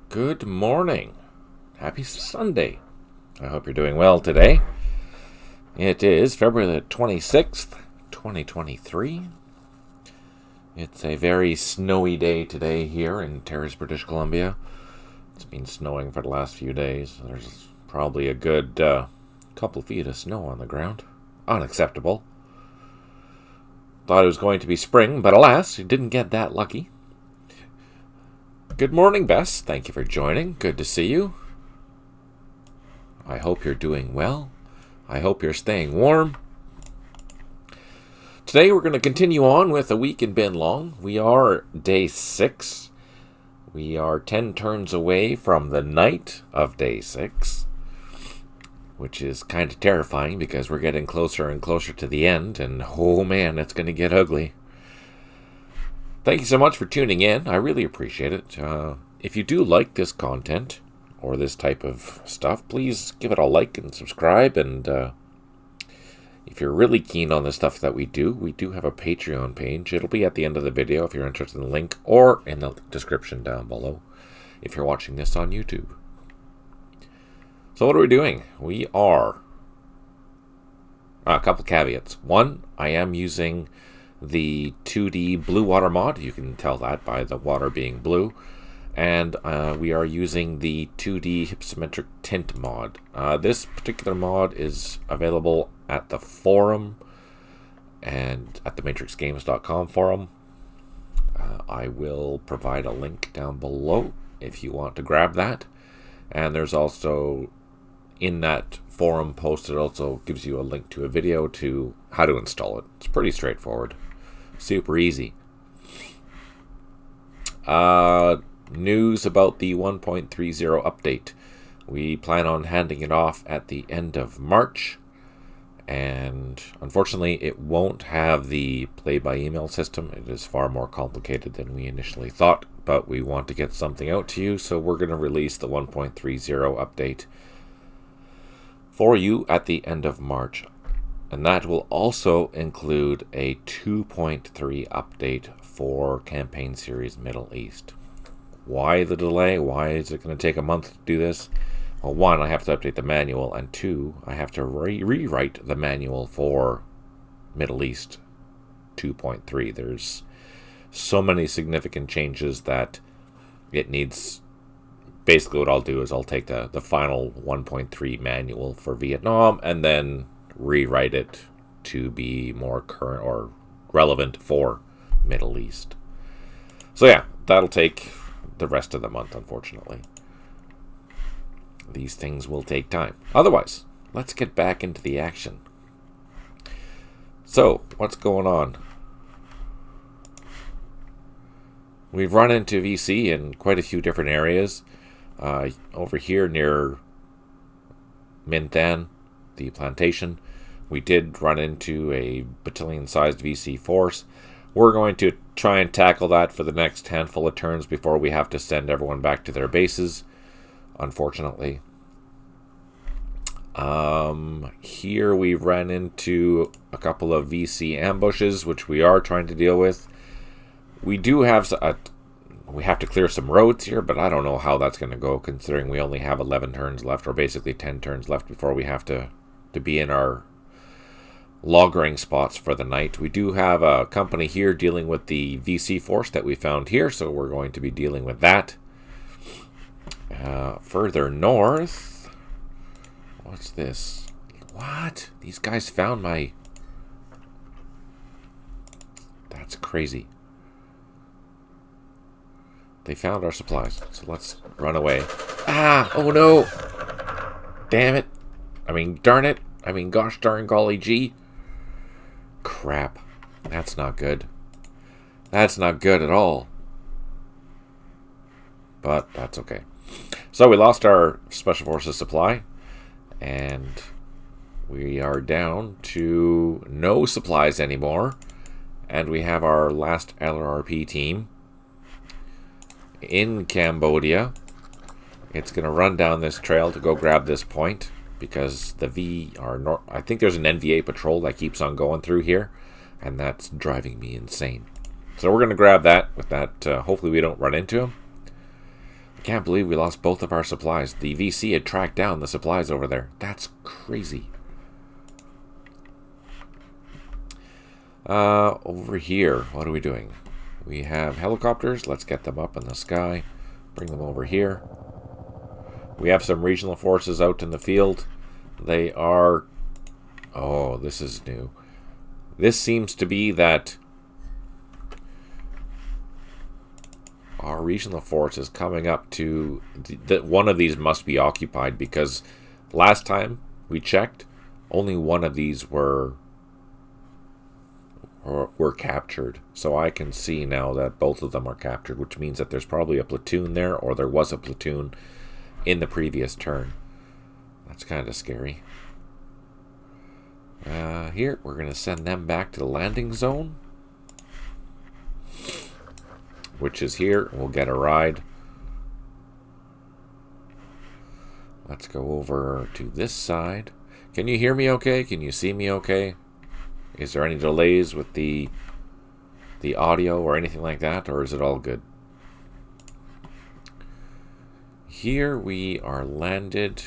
Good morning. Happy Sunday. I hope you're doing well today. It is February the 26th, 2023. It's a very snowy day today here in Terrace, British Columbia. It's been snowing for the last few days. There's probably a good couple feet of snow on the ground. Unacceptable. Thought it was going to be spring, but alas, you didn't get that lucky. Good morning, Bess. Thank you for joining. Good to see you. I hope you're doing well. I hope you're staying warm. Today we're going to continue on with a week in Binh Long. We are day 6. We are 10 turns away from the night of day 6, which is kind of terrifying because we're getting closer and closer to the end, and oh man, it's going to get ugly. Thank you so much for tuning in. I really appreciate it. If you do like this content or this type of stuff, please give it a like and subscribe. And if you're really keen on the stuff that we do have a Patreon page. It'll be at the end of the video if you're interested in the link, or in the description down below if you're watching this on YouTube. So what are we doing? We are... a couple caveats. One, I am using the 2D blue water mod. You can tell that by the water being blue. And we are using the 2D Hypsometric Tint Mod. This particular mod is available at the forum and at the matrixgames.com forum. I will provide a link down below if you want to grab that. And there's also, in that forum post, it also gives you a link to a video to how to install it. It's pretty straightforward. Super easy. News about the 1.30 update. We plan on handing it off at the end of March. And unfortunately, it won't have the play-by-email system. It is far more complicated than we initially thought. But we want to get something out to you, so we're going to release the 1.30 update for you at the end of March. And that will also include a 2.3 update for Campaign Series Middle East. Why the delay? Why is it going to take a month to do this? Well, one, I have to update the manual, and two, I have to rewrite the manual for Middle East 2.3. There's so many significant changes that it needs... Basically what I'll do is I'll take the final 1.3 manual for Vietnam and then rewrite it to be more current or relevant for Middle East. So yeah, that'll take the rest of the month, unfortunately. These things will take time. Otherwise, let's get back into the action. So, what's going on? We've run into VC in quite a few different areas. Over here near Minh Than, the plantation, we did run into a battalion-sized VC force. We're going to try and tackle that for the next handful of turns before we have to send everyone back to their bases, unfortunately. Here we ran into a couple of VC ambushes, which we are trying to deal with. We do have we have to clear some roads here, but I don't know how that's going to go, considering we only have 11 turns left, or basically 10 turns left before we have to be in our loggering spots for the night. We do have a company here dealing with the VC force that we found here, so we're going to be dealing with that. Further north... What's this? What? These guys found my... That's crazy. They found our supplies, so let's run away. Ah! Oh no! Damn it! I mean, darn it! I mean, gosh darn golly gee! Crap. That's not good. That's not good at all. But that's okay. So we lost our Special Forces supply, and we are down to no supplies anymore. And we have our last LRP team in Cambodia. It's going to run down this trail to go grab this point, because the I think there's an NVA patrol that keeps on going through here, and that's driving me insane. So we're going to grab that with that. Hopefully we don't run into him. I can't believe we lost both of our supplies. The VC had tracked down the supplies over there. That's crazy. Over here, what are we doing? We have helicopters. Let's get them up in the sky. Bring them over here. We have some regional forces out in the field. They are... Oh, this is new. This seems to be that our regional force is coming up to... that one of these must be occupied, because last time we checked, only one of these were captured. So I can see now that both of them are captured, which means that there's probably a platoon there, or there was a platoon in the previous turn. That's kind of scary. Here, we're going to send them back to the landing zone, which is here. We'll get a ride. Let's go over to this side. Can you hear me okay? Can you see me okay? Is there any delays with the audio or anything like that, or is it all good? Here we are landed,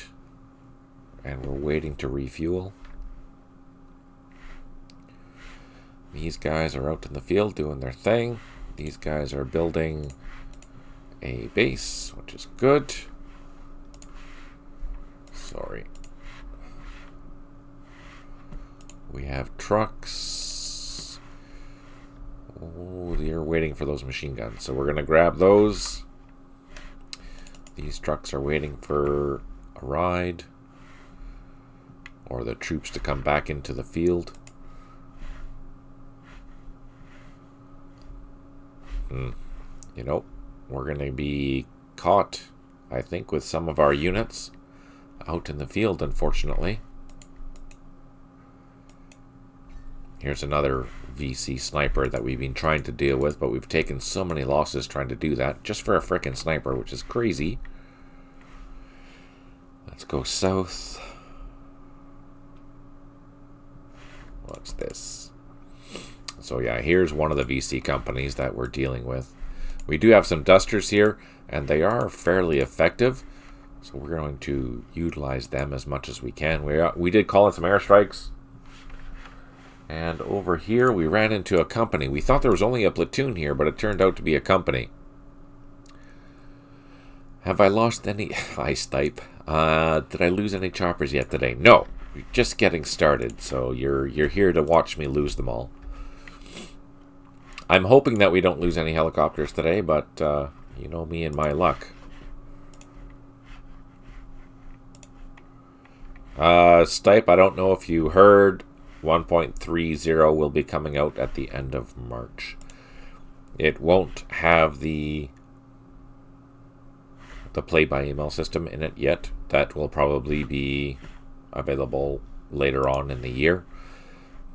and we're waiting to refuel. These guys are out in the field doing their thing. These guys are building a base, which is good. Sorry. We have trucks. Oh, they're waiting for those machine guns. So we're going to grab those. These trucks are waiting for a ride, or the troops to come back into the field. You know, we're going to be caught, I think, with some of our units out in the field, unfortunately. Here's another VC sniper that we've been trying to deal with, but we've taken so many losses trying to do that, just for a frickin' sniper, which is crazy. Let's go south. What's this? So yeah, here's one of the VC companies that we're dealing with. We do have some dusters here, and they are fairly effective, so we're going to utilize them as much as we can. We did call in some airstrikes. And over here, we ran into a company. We thought there was only a platoon here, but it turned out to be a company. Have I lost any... Hi, Stipe. Did I lose any choppers yet today? No. We're just getting started, so you're here to watch me lose them all. I'm hoping that we don't lose any helicopters today, but you know me and my luck. Stipe, I don't know if you heard, 1.30 will be coming out at the end of March. It won't have the play-by-email system in it yet. That will probably be available later on in the year.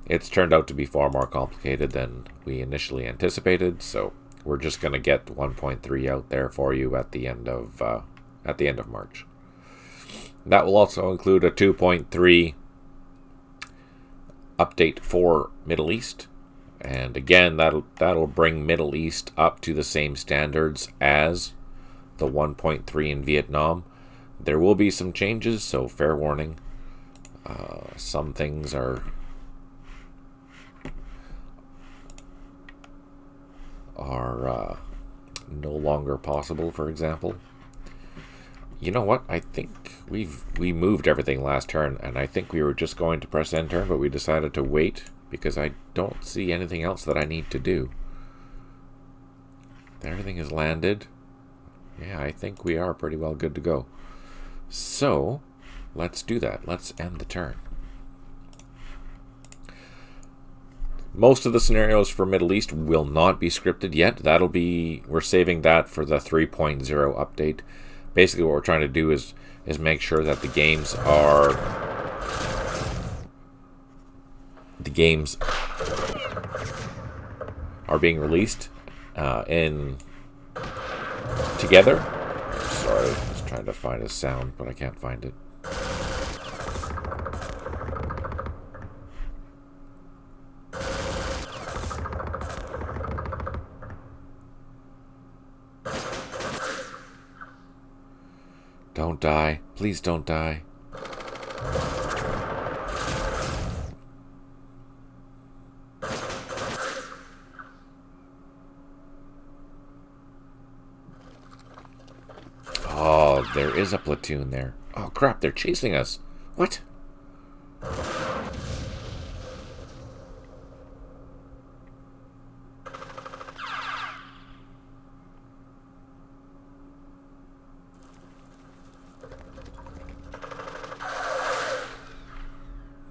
It's turned out to be far more complicated than we initially anticipated, so we're just going to get 1.3 out there for you at the end of March. That will also include a 2.3 update for Middle East, and again that'll bring Middle East up to the same standards as the 1.3 in Vietnam. There will be some changes, so fair warning. Some things are no longer possible. For example, you know what? I think we moved everything last turn, and I think we were just going to press end turn, but we decided to wait because I don't see anything else that I need to do. Everything is landed. Yeah, I think we are pretty well good to go. So let's do that. Let's end the turn. Most of the scenarios for Middle East will not be scripted yet. We're saving that for the 3.0 update. Basically what we're trying to do is make sure that the games are being released in together. Sorry, I was trying to find a sound, but I can't find it. don't die. Please don't die. Oh, there is a platoon there. Oh, crap, they're chasing us. What?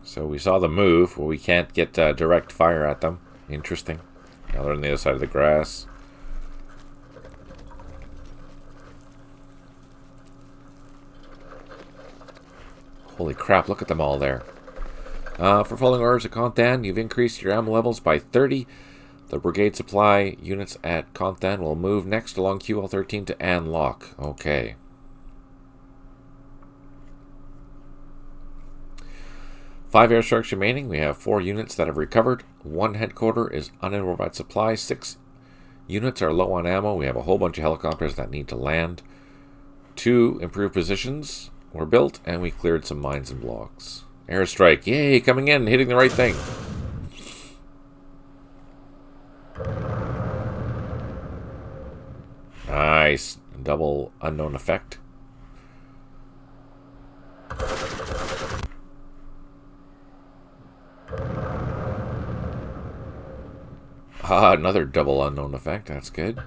So we saw the move, but we can't get direct fire at them. Interesting. Now they're on the other side of the grass. Holy crap, look at them all there. For following orders at Contan, you've increased your ammo levels by 30. The brigade supply units at Contan will move next along QL13 to An Lock. Okay. Five airstrikes remaining. We have 4 units that have recovered. 1 headquarter is unable to provide supply. 6 units are low on ammo. We have a whole bunch of helicopters that need to land. 2 improved positions were built, and we cleared some mines and blocks. Airstrike. Yay, coming in, hitting the right thing. Nice. Double unknown effect. Ah, another double unknown effect. That's good.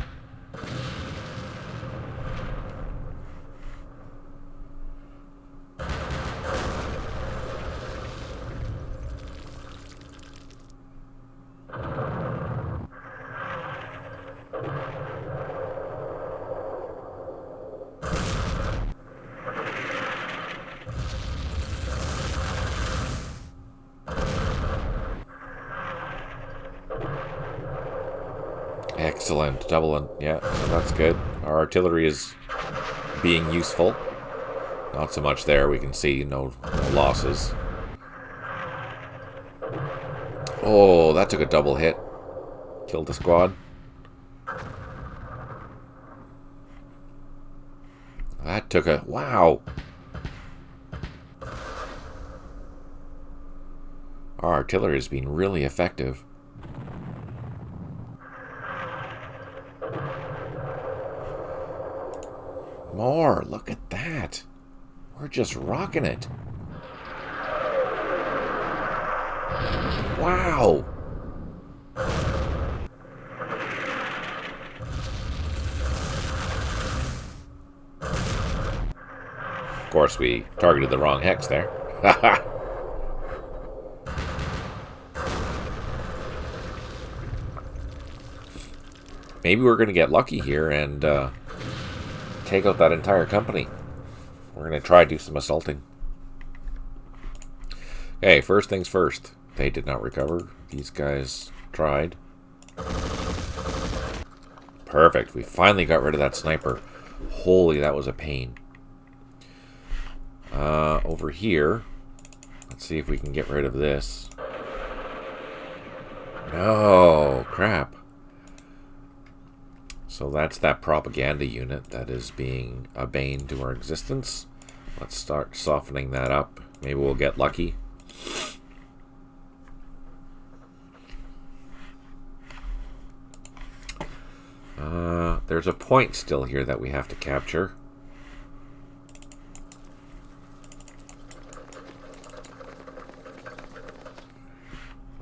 Excellent. Yeah, so that's good. Our artillery is being useful. Not so much there. We can see no losses. Oh, that took a double hit. Killed the squad. That took a... Wow. Our artillery has been really effective. More. Look at that. We're just rocking it. Wow. Of course, we targeted the wrong hex there. Maybe we're going to get lucky here and take out that entire company. We're going to try to do some assaulting. Okay, first things first. They did not recover. These guys tried. Perfect. We finally got rid of that sniper. Holy, that was a pain. Over here, let's see if we can get rid of this. No, crap. So that's that propaganda unit that is being a bane to our existence. Let's start softening that up. Maybe we'll get lucky. There's a point still here that we have to capture.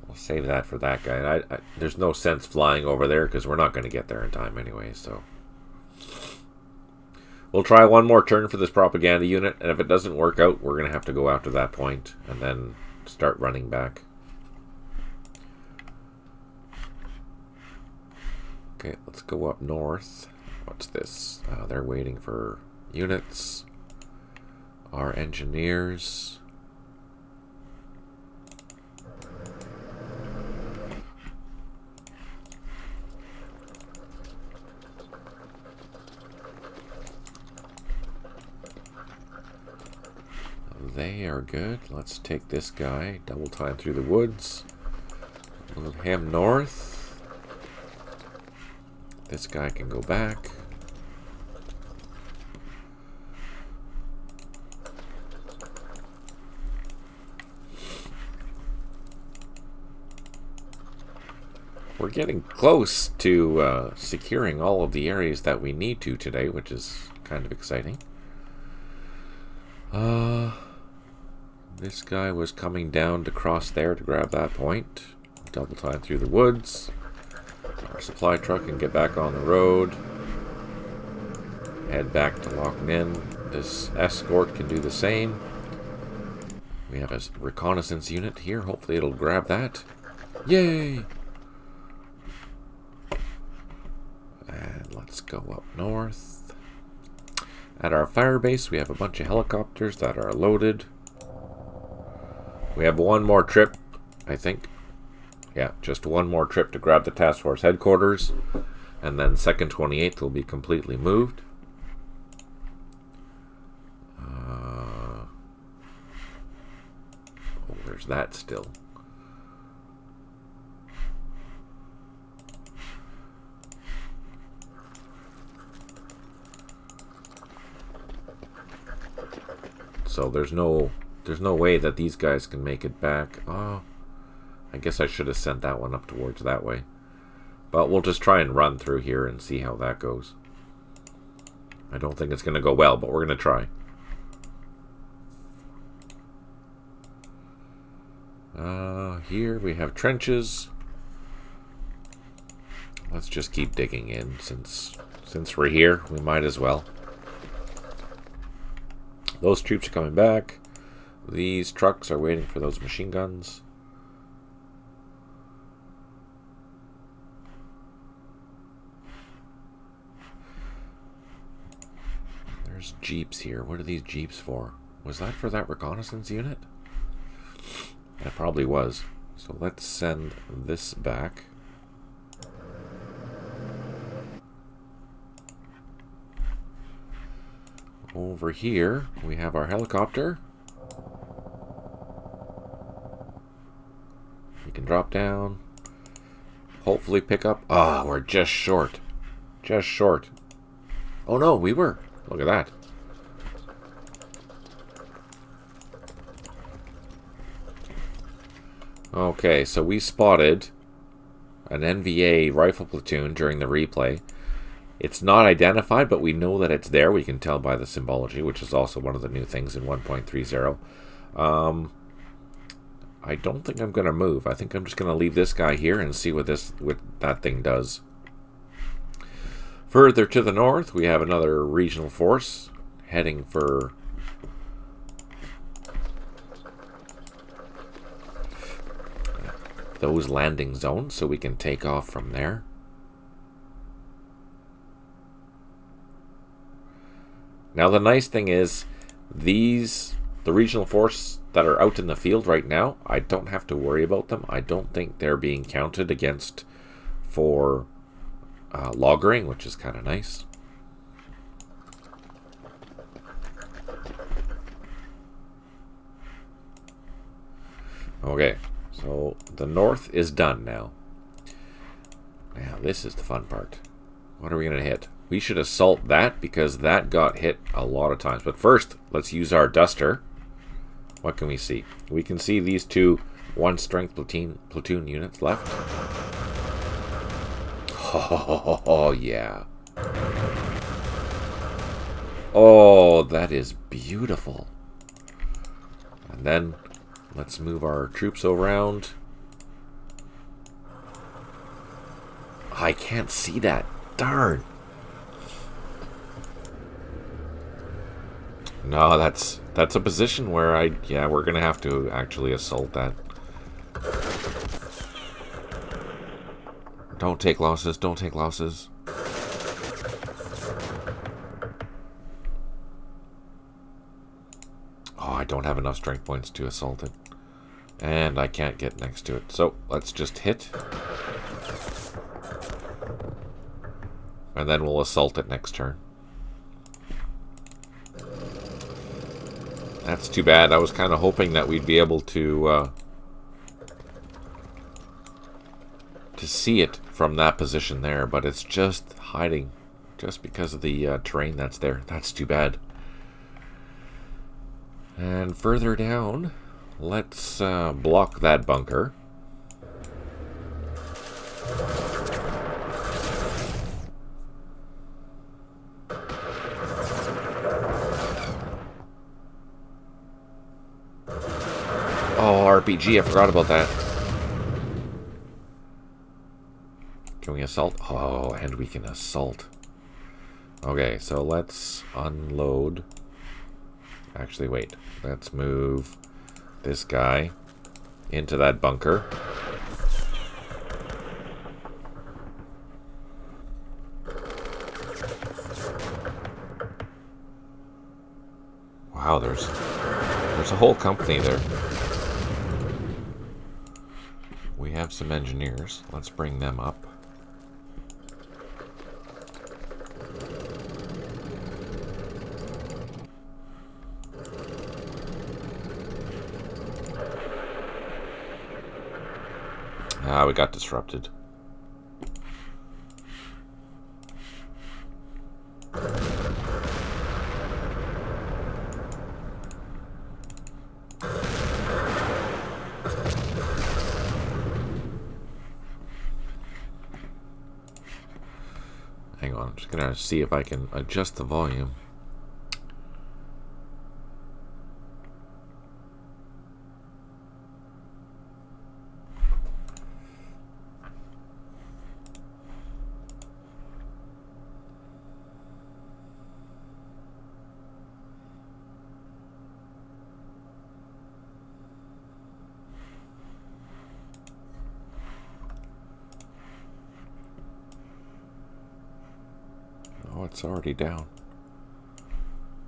We'll save that for that guy. There's no sense flying over there because we're not going to get there in time anyway, so... We'll try one more turn for this propaganda unit, and if it doesn't work out, we're going to have to go after that point and then start running back. Okay, let's go up north. What's this? They're waiting for units. Our engineers. They are good. Let's take this guy. Double time through the woods. Move him north. This guy can go back. we're getting close to securing all of the areas that we need to today, which is kind of exciting. This guy was coming down to cross there to grab that point. Double time through the woods. Our supply truck can get back on the road. Head back to Loch Ninh. This escort can do the same. We have a reconnaissance unit here. Hopefully it'll grab that. Yay! And let's go up north. At our fire base, we have a bunch of helicopters that are loaded. We have one more trip, I think. Yeah, just one more trip to grab the task force headquarters. And then 2nd 28th will be completely moved. Oh, there's that still. So there's no way that these guys can make it back. Oh, I guess I should have sent that one up towards that way. But we'll just try and run through here and see how that goes. I don't think it's going to go well, but we're going to try. Here we have trenches. Let's just keep digging in since we're here. We might as well. Those troops are coming back. These trucks are waiting for those machine guns. There's jeeps here. What are these jeeps for? Was that for that reconnaissance unit? That probably was. So let's send this back. Over here, we have our helicopter. We can drop down. Hopefully pick up. Ah, we're just short. Just short. Oh no, we were. Look at that. Okay, so we spotted an NVA rifle platoon during the replay. It's not identified, but we know that it's there. We can tell by the symbology, which is also one of the new things in 1.30. I don't think I'm going to move. I think I'm just going to leave this guy here and see what that thing does. Further to the north, we have another regional force heading for those landing zones, so we can take off from there. Now the nice thing is, the regional force that are out in the field right now, I don't have to worry about them. I don't think they're being counted against for loggering, which is kind of nice. Okay, so the north is done now. Now this is the fun part. What are we going to hit? We should assault that because that got hit a lot of times. But first, let's use our duster. What can we see? We can see these two 1-strength platoon units left. Oh, yeah. Oh, that is beautiful. And then let's move our troops around. I can't see that. Darn. No, that's a position where we're gonna have to actually assault that. Don't take losses, don't take losses. Oh, I don't have enough strength points to assault it. And I can't get next to it. So let's just hit. And then we'll assault it next turn. That's too bad. I was kind of hoping that we'd be able to see it from that position there, but it's just hiding just because of the terrain that's there. That's too bad. And further down, let's block that bunker. RPG. I forgot about that. Can we assault? Oh, and we can assault. Okay, so let's unload. Actually, wait. Let's move this guy into that bunker. Wow, there's a whole company there. We have some engineers. Let's bring them up. Ah, we got disrupted. Hang on, I'm just gonna see if I can adjust the volume. Oh, it's already down.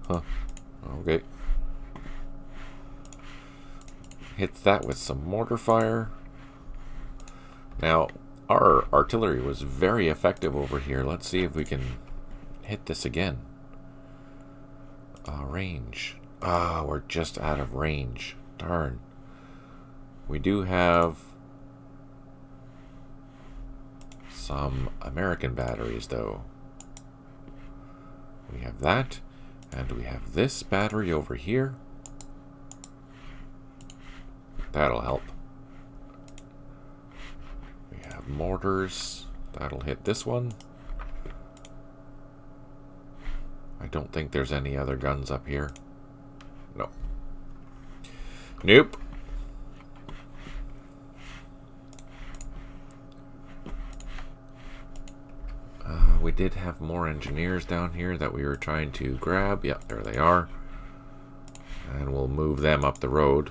Huh. Okay. Hit that with some mortar fire. Now, our artillery was very effective over here. Let's see if we can hit this again. Range. Ah, we're just out of range. Darn. We do have some American batteries, though. We have that, and we have this battery over here. That'll help. We have mortars. That'll hit this one. I don't think there's any other guns up here. No. Nope. We did have more engineers down here that we were trying to grab. Yep, there they are. And we'll move them up the road.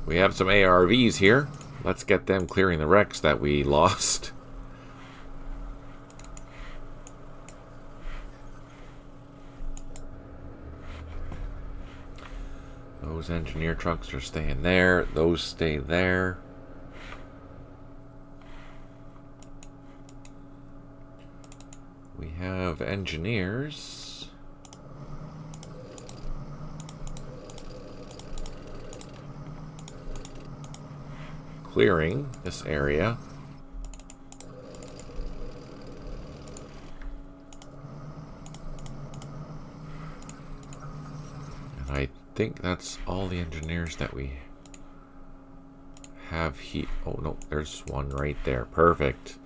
We have some ARVs here. Let's get them clearing the wrecks that we lost. Those engineer trucks are staying there. Those stay there. We have engineers. Clearing this area. And I think that's all the engineers that we have here. Oh no, there's one right there. Perfect.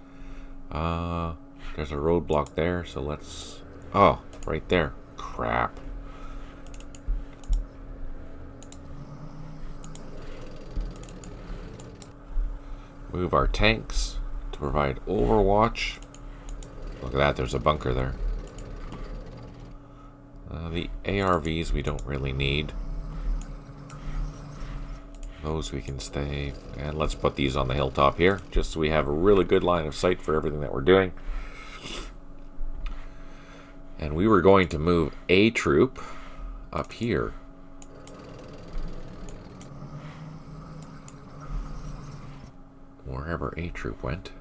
There's a roadblock there, so let's... Oh, right there. Crap. Move our tanks to provide overwatch. Look at that, there's a bunker there. The ARVs we don't really need. Those we can stay. And let's put these on the hilltop here, just so we have a really good line of sight for everything that we're doing. And we were going to move a troop up here. Wherever a troop went.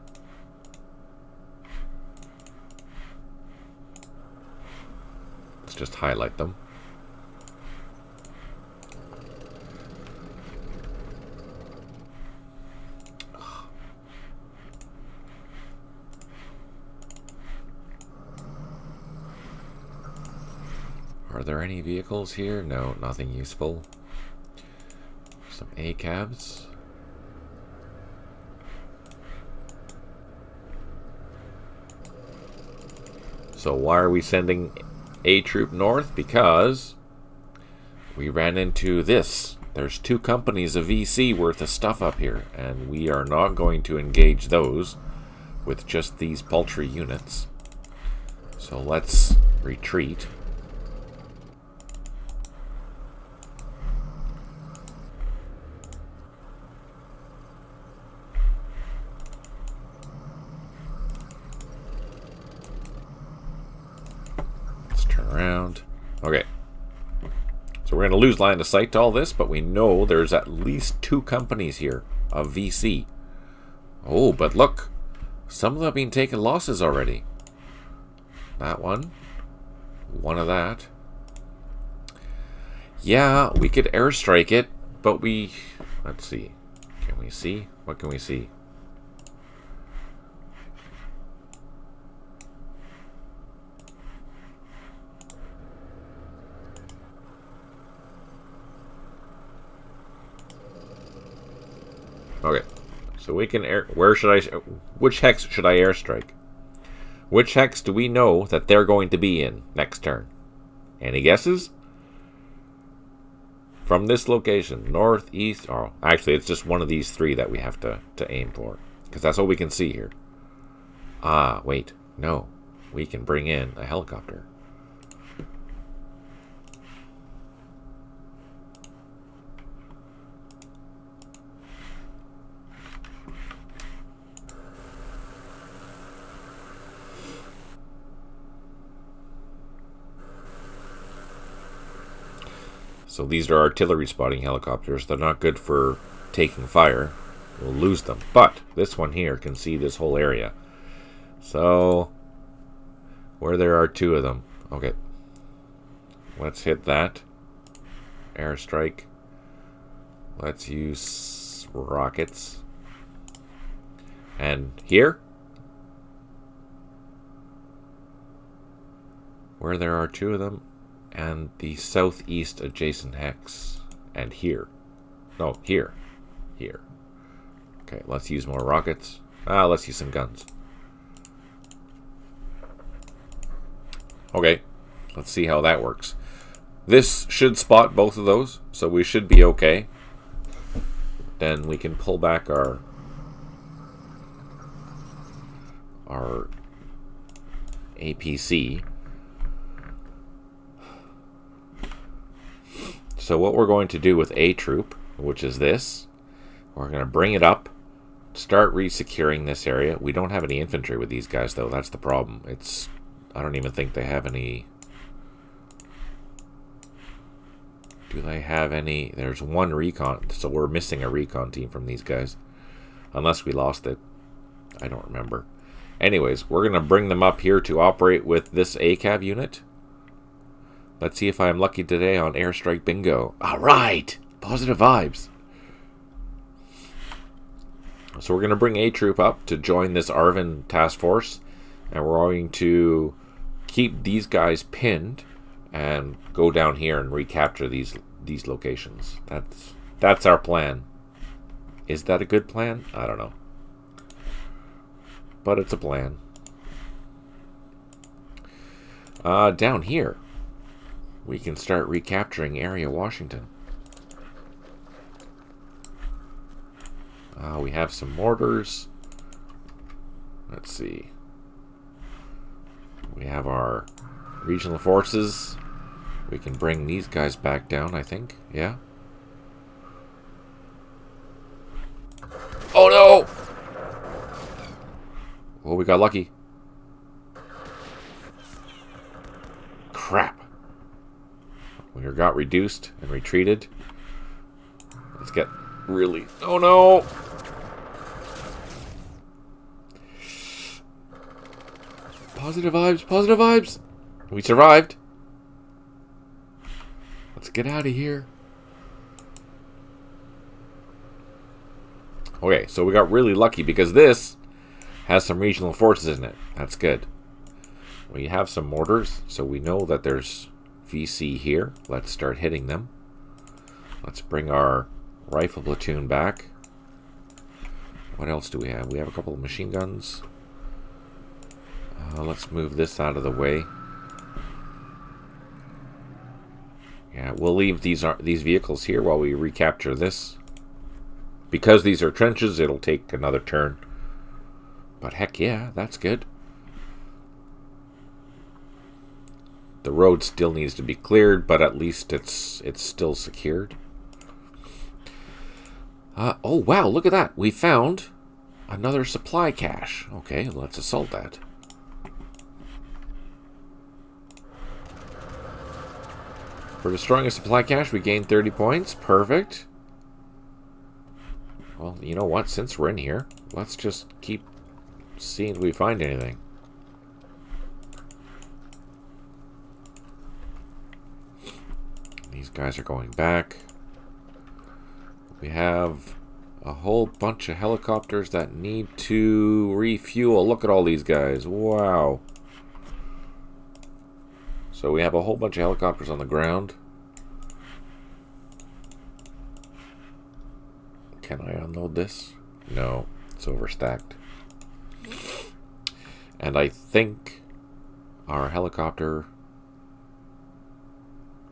Let's just highlight them. Are there any vehicles here? No, nothing useful. Some A-cabs. So why are we sending a troop north? Because we ran into this. There's 2 companies of VC worth of stuff up here, and we are not going to engage those with just these paltry units. So let's retreat. Let's turn around. Okay. So we're going to lose line of sight to all this, but we know there's at least 2 companies here of VC. Oh, but look. Some of them have been taking losses already. That one. One of that. Yeah, we could airstrike it, but we... Let's see. Can we see? What can we see? Okay, so we can air. Where should I? Which hex should I airstrike? Which hex do we know that they're going to be in next turn? Any guesses? From this location, north, east. Oh, actually, it's just one of these 3 that we have to aim for, because that's all we can see here. Ah, wait, no, we can bring in a helicopter. So these are artillery spotting helicopters. They're not good for taking fire. We'll lose them. But this one here can see this whole area. So, where there are 2 of them. Okay. Let's hit that. Airstrike. Let's use rockets. And here? Where there are 2 of them. And the southeast adjacent hex. And here. No, here. Here. Okay, let's use more rockets. Let's use some guns. Okay, let's see how that works. This should spot both of those, so we should be okay. Then we can pull back our APC. So what we're going to do with A troop, which is this, we're going to bring it up, start re-securing this area. We don't have any infantry with these guys, though. That's the problem. I don't even think they have any... Do they have any... There's 1 recon, so we're missing a recon team from these guys. Unless we lost it. I don't remember. Anyways, we're going to bring them up here to operate with this ACAB unit. Let's see if I'm lucky today on Airstrike Bingo. Alright! Positive vibes. So we're going to bring A Troop up to join this Arvin task force. And we're going to keep these guys pinned and go down here and recapture these locations. That's our plan. Is that a good plan? I don't know. But it's a plan. Down here, we can start recapturing Area Washington. We have some mortars. Let's see. We have our regional forces. We can bring these guys back down, I think. Yeah. Oh no! Well, we got lucky. Crap. We got reduced and retreated. Let's get really... Oh no! Positive vibes, positive vibes! We survived. Let's get out of here. Okay, so we got really lucky because this has some regional forces in it. That's good. We have some mortars, so we know that there's VC here. Let's start hitting them. Let's bring our rifle platoon back. What else do we have? We have a couple of machine guns. Let's move this out of the way. Yeah, we'll leave these vehicles here while we recapture this. Because these are trenches, it'll take another turn. But heck yeah, that's good. The road still needs to be cleared, but at least it's still secured. Oh wow, look at that. We found another supply cache. Okay, let's assault that. For destroying a supply cache, we gain 30 points. Perfect. Well, you know what? Since we're in here, let's just keep seeing if we find anything. These guys are going back. We have a whole bunch of helicopters that need to refuel. Look at all these guys. Wow. So we have a whole bunch of helicopters on the ground. Can I unload this? No, it's overstacked. And I think our helicopter,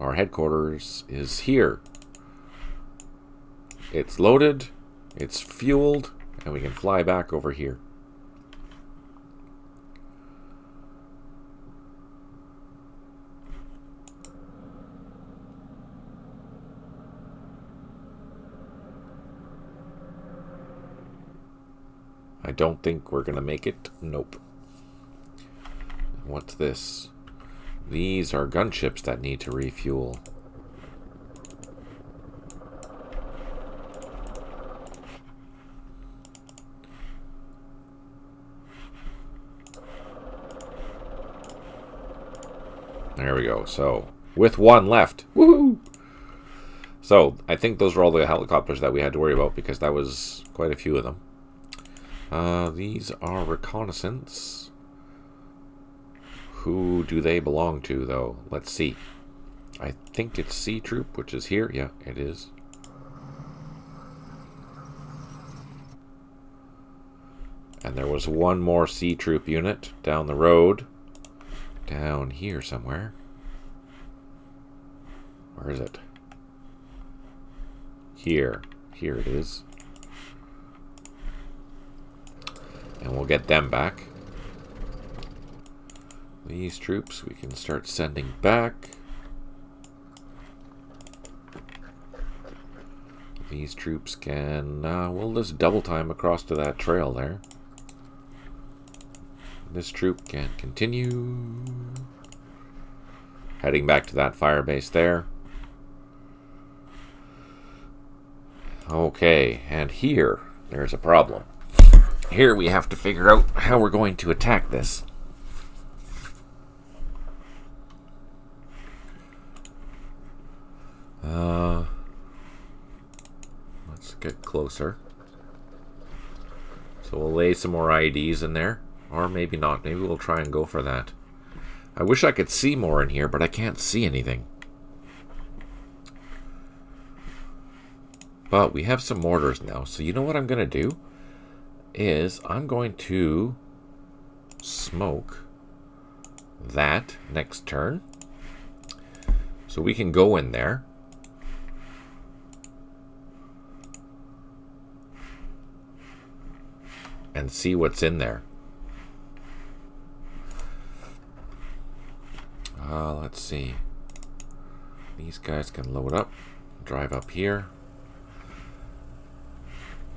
our headquarters is here. It's loaded, it's fueled, and we can fly back over here. I don't think we're gonna make it. Nope. What's this? These are gunships that need to refuel. There we go. So, with one left. Woohoo! So, I think those were all the helicopters that we had to worry about because that was quite a few of them. These are reconnaissance. Who do they belong to, though? Let's see. I think it's C Troop, which is here. Yeah, it is. And there was one more C Troop unit down the road. Down here somewhere. Where is it? Here. Here it is. And we'll get them back. These troops we can start sending back. These troops can, we'll just double time across to that trail there. This troop can continue. Heading back to that fire base there. Okay, and here, there's a problem. Here we have to figure out how we're going to attack this. Let's get closer. So we'll lay some more IEDs in there. Or maybe not. Maybe we'll try and go for that. I wish I could see more in here, but I can't see anything. But we have some mortars now. So you know what I'm going to do? Is I'm going to smoke that next turn. So we can go in there. And see what's in there. Let's see. These guys can load up. Drive up here.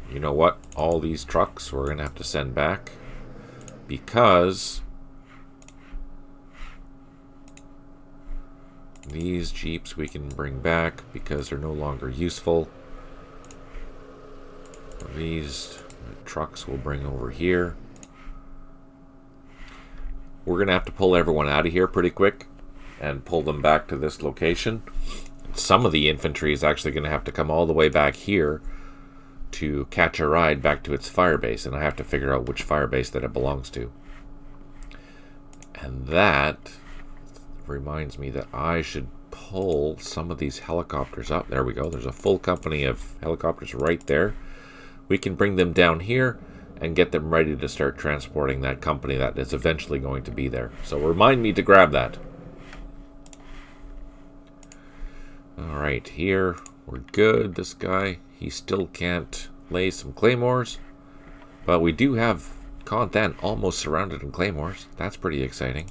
You know what? All these trucks we're going to have to send back. Because these Jeeps we can bring back because they're no longer useful. These trucks we'll bring over here. We're going to have to pull everyone out of here pretty quick and pull them back to this location. Some of the infantry is actually going to have to come all the way back here to catch a ride back to its firebase, and I have to figure out which firebase that it belongs to. And that reminds me that I should pull some of these helicopters up. There we go. There's a full company of helicopters right there. We can bring them down here and get them ready to start transporting that company that is eventually going to be there. So remind me to grab that. Alright, here we're good. This guy, he still can't lay some claymores. But we do have content almost surrounded in claymores. That's pretty exciting.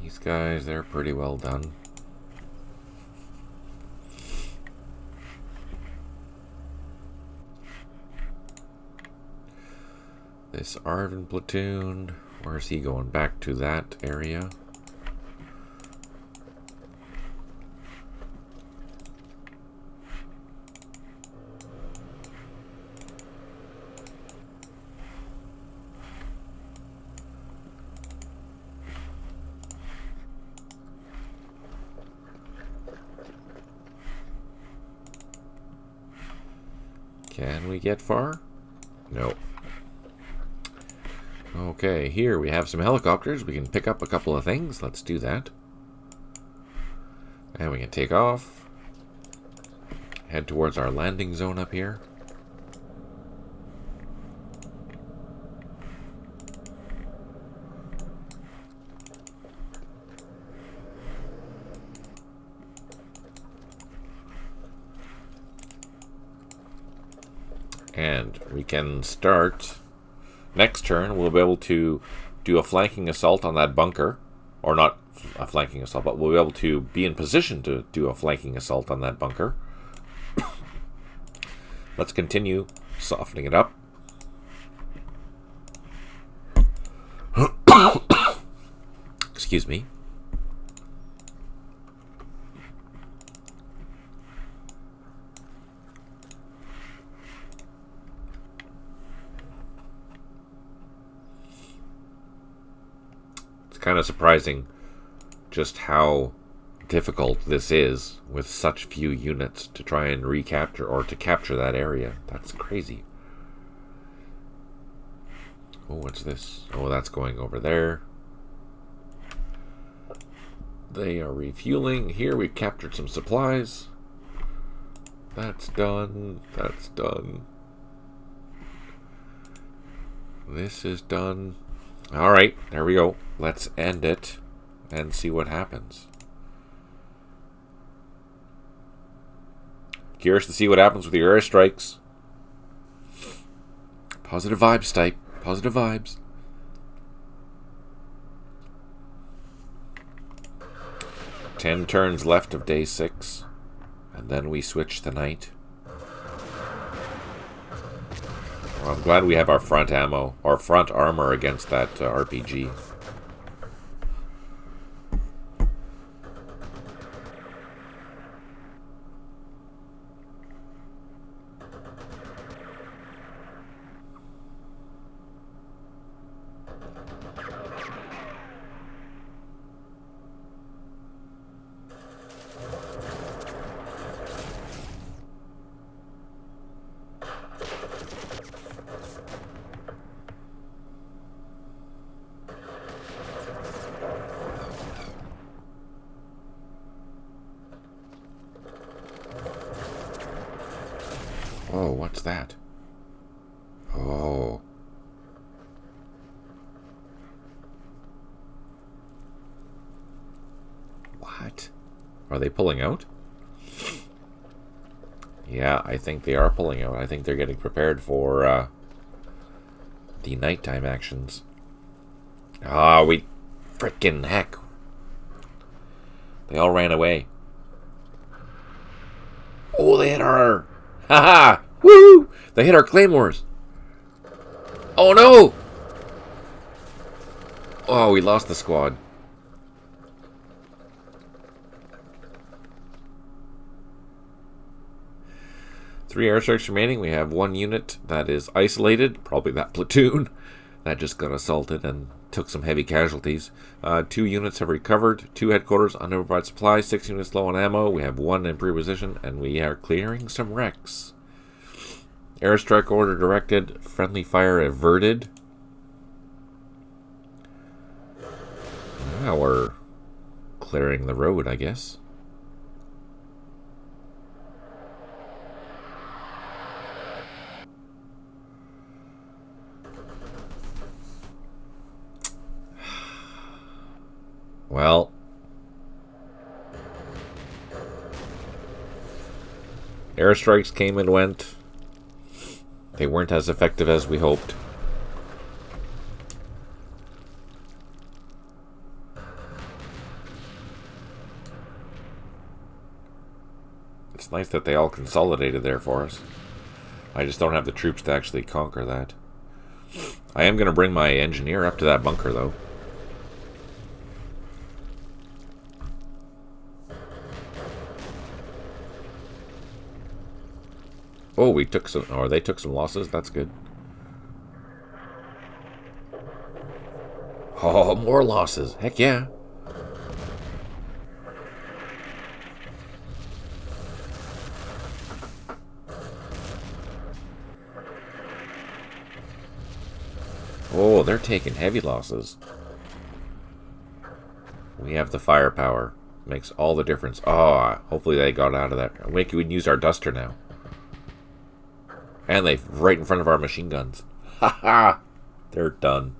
These guys, they're pretty well done. This Arvin platoon, where's he going? Back to that area. Can we get far? No. Okay, here we have some helicopters. We can pick up a couple of things. Let's do that. And we can take off. Head towards our landing zone up here. And we can start. Next turn, we'll be able to do a flanking assault on that bunker. Or not a flanking assault, but we'll be able to be in position to do a flanking assault on that bunker. Let's continue softening it up. Excuse me. Kind of surprising just how difficult this is with such few units to try and recapture or to capture that area. That's crazy. Oh, what's this? Oh, that's going over there. They are refueling. Here we've captured some supplies. That's done. That's done. This is done. Alright, there we go. Let's end it and see what happens. Curious to see what happens with your airstrikes. Positive vibes type. Positive vibes. Ten turns left of day 6. And then we switch to night. Well, I'm glad we have our front ammo, or front armor against that RPG. Oh, what's that? Oh. What? Are they pulling out? Yeah, I think they are pulling out. I think they're getting prepared for the nighttime actions. Ah, we frickin' heck. They all ran away. Oh, they hit our... Haha! Woo! They hit our claymores. Oh no! Oh, we lost the squad. Three airstrikes remaining. We have one unit that is isolated, probably that platoon that just got assaulted and took some heavy casualties. 2 units have recovered, 2 headquarters, unprovided supplies, 6 units low on ammo. We have 1 in pre-position, and we are clearing some wrecks. Airstrike order directed, friendly fire averted. Now we're clearing the road, I guess. Well, airstrikes came and went. They weren't as effective as we hoped. It's nice that they all consolidated there for us. I just don't have the troops to actually conquer that. I am going to bring my engineer up to that bunker, though. Oh, we took some, or they took some losses. That's good. Oh, more losses. Heck yeah. Oh, they're taking heavy losses. We have the firepower. Makes all the difference. Oh, hopefully they got out of that. We can use our duster now. And they right in front of our machine guns. Ha ha! They're done.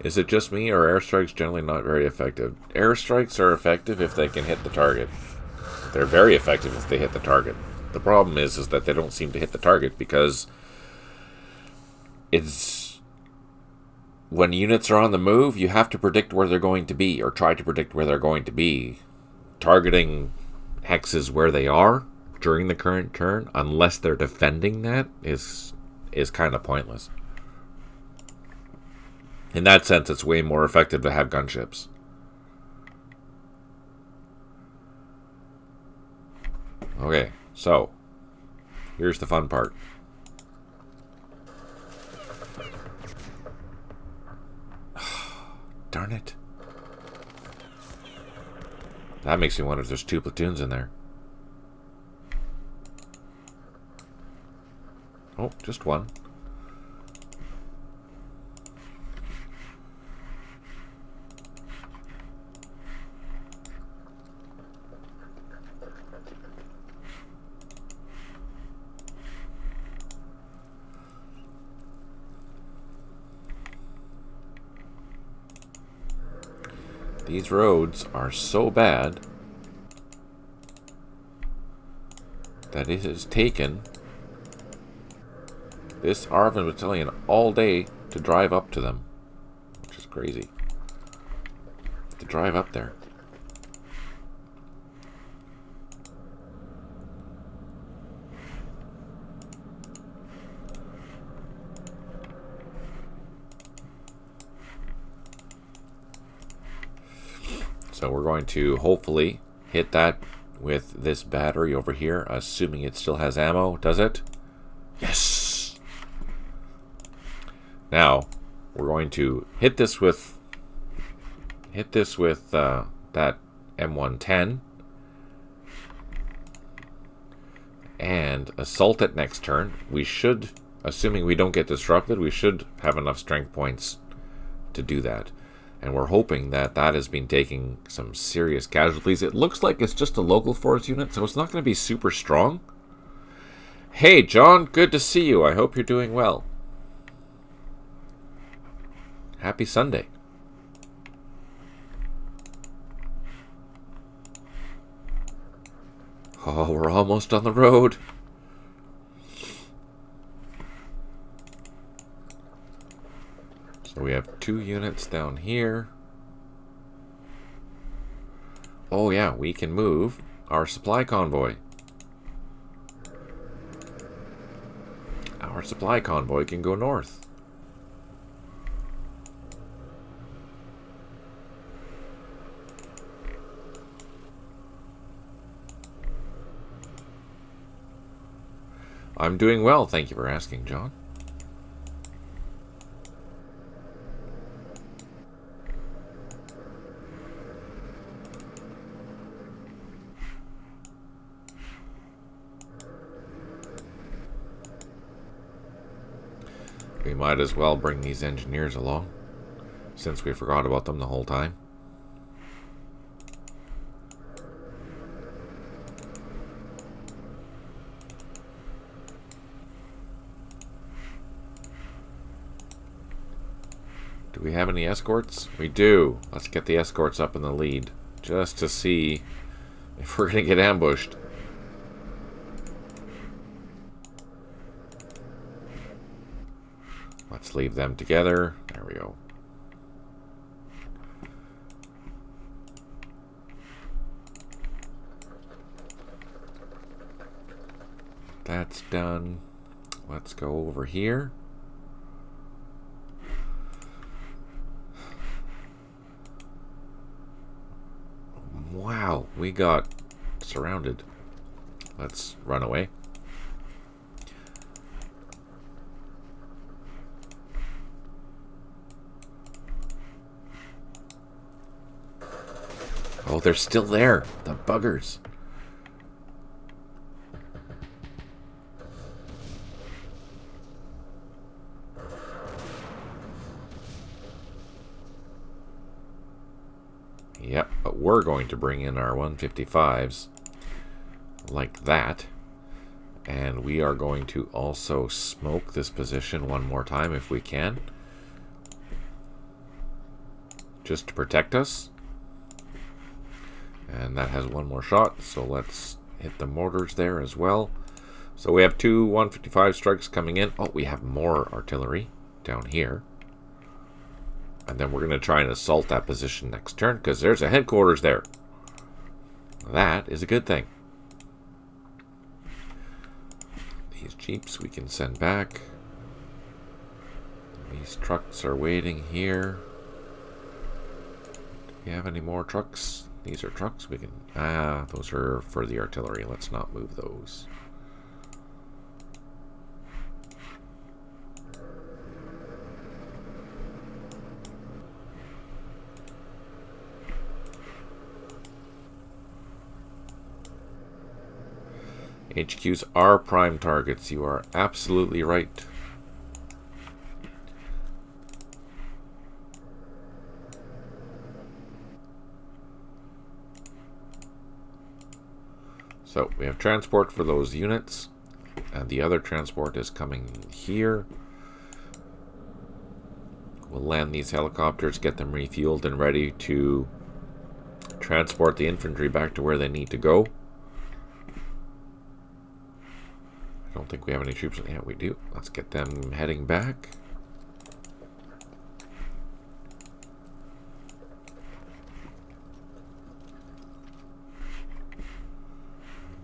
Is it just me, or are airstrikes generally not very effective? Airstrikes are effective if they can hit the target. They're very effective if they hit the target. The problem is that they don't seem to hit the target because it's when units are on the move, you have to predict where they're going to be, or try to predict where they're going to be. Targeting hexes where they are during the current turn, unless they're defending that, is kind of pointless. In that sense, it's way more effective to have gunships. Okay, so here's the fun part. Darn it. That makes me wonder if there's 2 platoons in there. Oh, just one. These roads are so bad that it has taken this Arvin battalion all day to drive up to them, which is crazy. To drive up there. So we're going to hopefully hit that with this battery over here, assuming it still has ammo. Does it? Yes! Now, we're going to hit this with that M110 and assault it next turn. We should, assuming we don't get disrupted, we should have enough strength points to do that. And we're hoping that that has been taking some serious casualties. It looks like it's just a local force unit, so it's not going to be super strong. Hey, John, good to see you. I hope you're doing well. Happy Sunday. Oh, we're almost on the road. So we have 2 units down here. Oh yeah, we can move our supply convoy. Our supply convoy can go north. I'm doing well, thank you for asking, John. We might as well bring these engineers along, since we forgot about them the whole time. we have any escorts? We do. Let's get the escorts up in the lead, just to see if we're going to get ambushed. Let's leave them together. There we go. That's done. Let's go over here. Wow, we got surrounded. Let's run away. Oh, they're still there. The buggers. Yep, but we're going to bring in our 155s like that. And we are going to also smoke this position one more time if we can. Just to protect us. And that has one more shot, so let's hit the mortars there as well. So we have 2 155 strikes coming in. Oh, we have more artillery down here. And then we're going to try and assault that position next turn, because there's a headquarters there. That is a good thing. These jeeps we can send back. These trucks are waiting here. Do we have any more trucks? These are trucks we can... those are for the artillery. Let's not move those. HQs are prime targets. You are absolutely right. So we have transport for those units, and the other transport is coming here. We'll land these helicopters, get them refueled and ready to transport the infantry back to where they need to go. I don't think we have any troops. Yeah, we do. Let's get them heading back.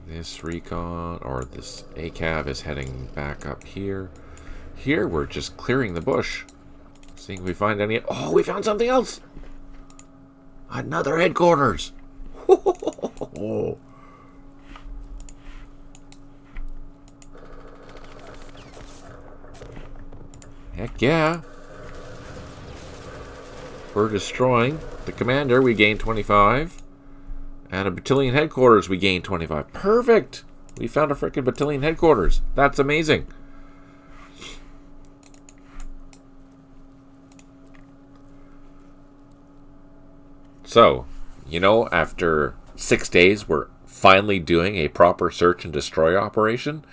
This recon, or this ACAV is heading back up here. Here we're just clearing the bush. Seeing if we find any... Oh, we found something else! Another headquarters! Heck yeah. We're destroying the commander. We gained 25. And a battalion headquarters, we gained 25. Perfect! We found a freaking battalion headquarters. That's amazing. So, you know, after 6 days, we're finally doing a proper search and destroy operation.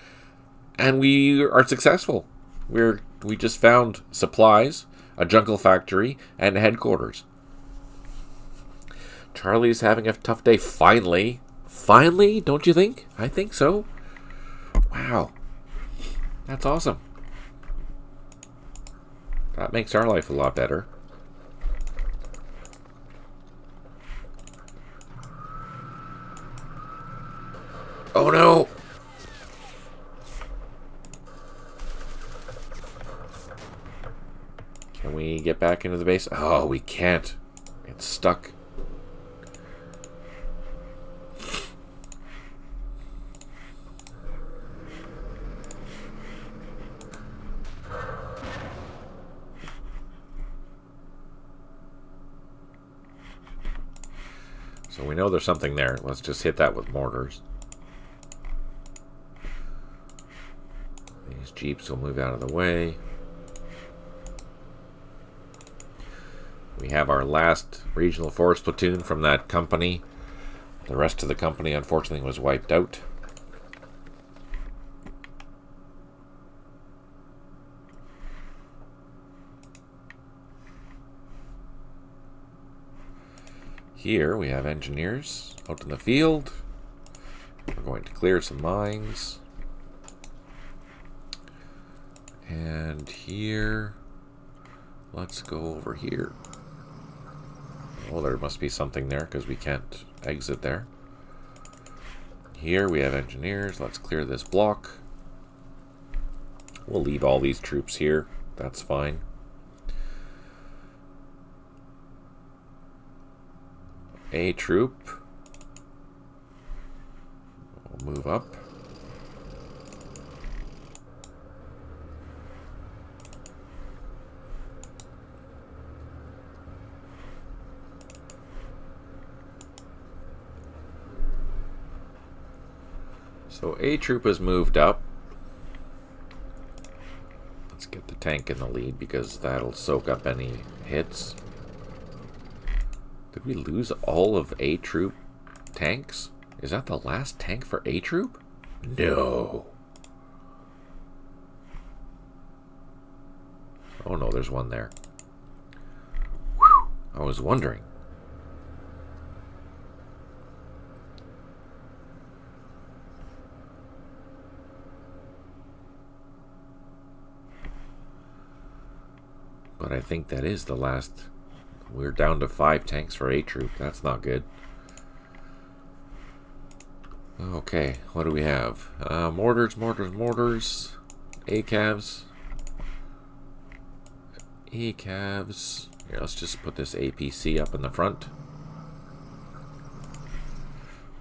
And we are successful. We just found supplies, a jungle factory, and a headquarters. Charlie's having a tough day, finally. Finally, don't you think? I think so. Wow. That's awesome. That makes our life a lot better. Oh no! Can we get back into the base? Oh, we can't. It's stuck. So we know there's something there. Let's just hit that with mortars. These jeeps will move out of the way. We have our last regional force platoon from that company. The rest of the company, unfortunately, was wiped out. Here we have engineers out in the field. We're going to clear some mines. And here, let's go over here. Well, there must be something there because we can't exit there. Here we have engineers. Let's clear this block. We'll leave all these troops here. That's fine. A troop. We'll move up. So A troop has moved up. Let's get the tank in the lead because that'll soak up any hits. Did we lose all of A troop tanks? Is that the last tank for A troop? No. Oh no, there's one there. Whew, I was wondering. But I think that is the last. We're down to 5 tanks for A troop. That's not good. Okay, what do we have? Mortars. ACAVs. Here, let's just put this APC up in the front.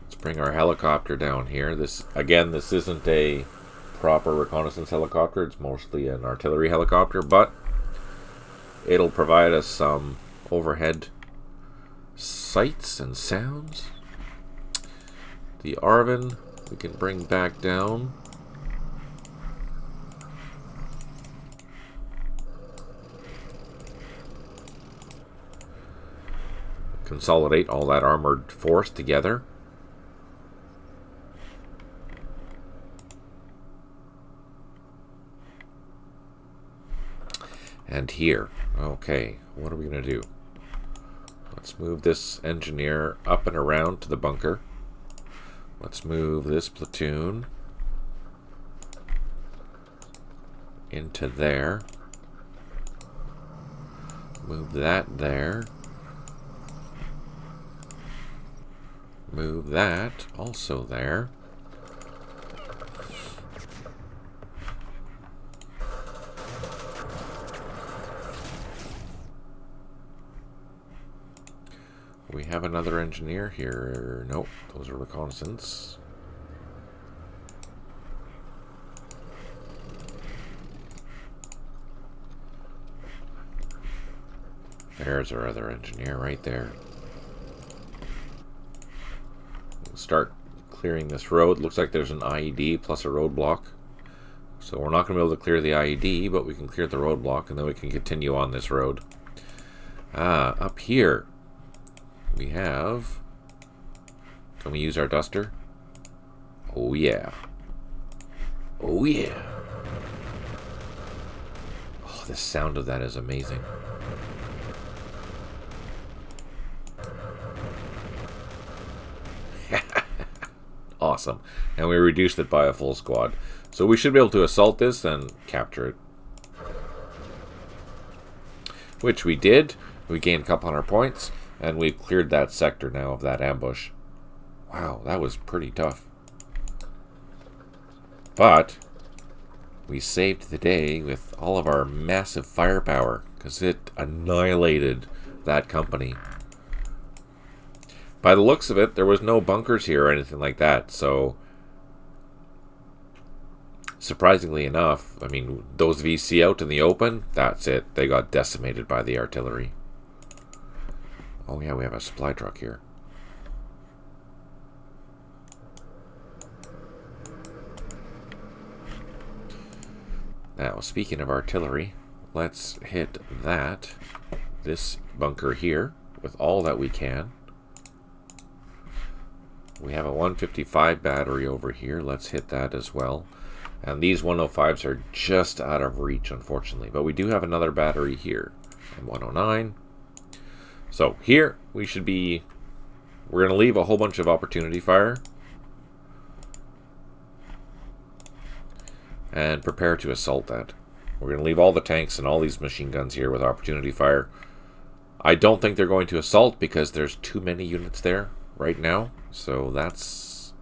Let's bring our helicopter down here. This isn't a proper reconnaissance helicopter. It's mostly an artillery helicopter, but it'll provide us some overhead sights and sounds. The Arvin we can bring back down. Consolidate all that armored force together. And here. Okay, what are we going to do? Let's move this engineer up and around to the bunker. Let's move this platoon into there. Move that there. Move that also there. We have another engineer here. Nope, those are reconnaissance. There's our other engineer right there. We'll start clearing this road. Looks like there's an IED plus a roadblock. So we're not going to be able to clear the IED, but we can clear the roadblock and then we can continue on this road. Up here. We have... Can we use our duster? Oh yeah. Oh yeah. Oh, the sound of that is amazing. Awesome. And we reduced it by a full squad. So we should be able to assault this and capture it. Which we did. We gained a couple hundred points. And we've cleared that sector now of that ambush. Wow, that was pretty tough. But we saved the day with all of our massive firepower because it annihilated that company. By the looks of it, there was no bunkers here or anything like that. So, surprisingly enough, I mean, those VC out in the open, that's it. They got decimated by the artillery. Oh yeah, we have a supply truck here. Now, speaking of artillery, let's hit this bunker here, with all that we can. We have a 155 battery over here. Let's hit that as well. And these 105s are just out of reach, unfortunately. But we do have another battery here. And 109. So here we should be we're going to leave a whole bunch of opportunity fire. And prepare to assault that. We're going to leave all the tanks and all these machine guns here with opportunity fire. I don't think they're going to assault because there's too many units there right now. So that's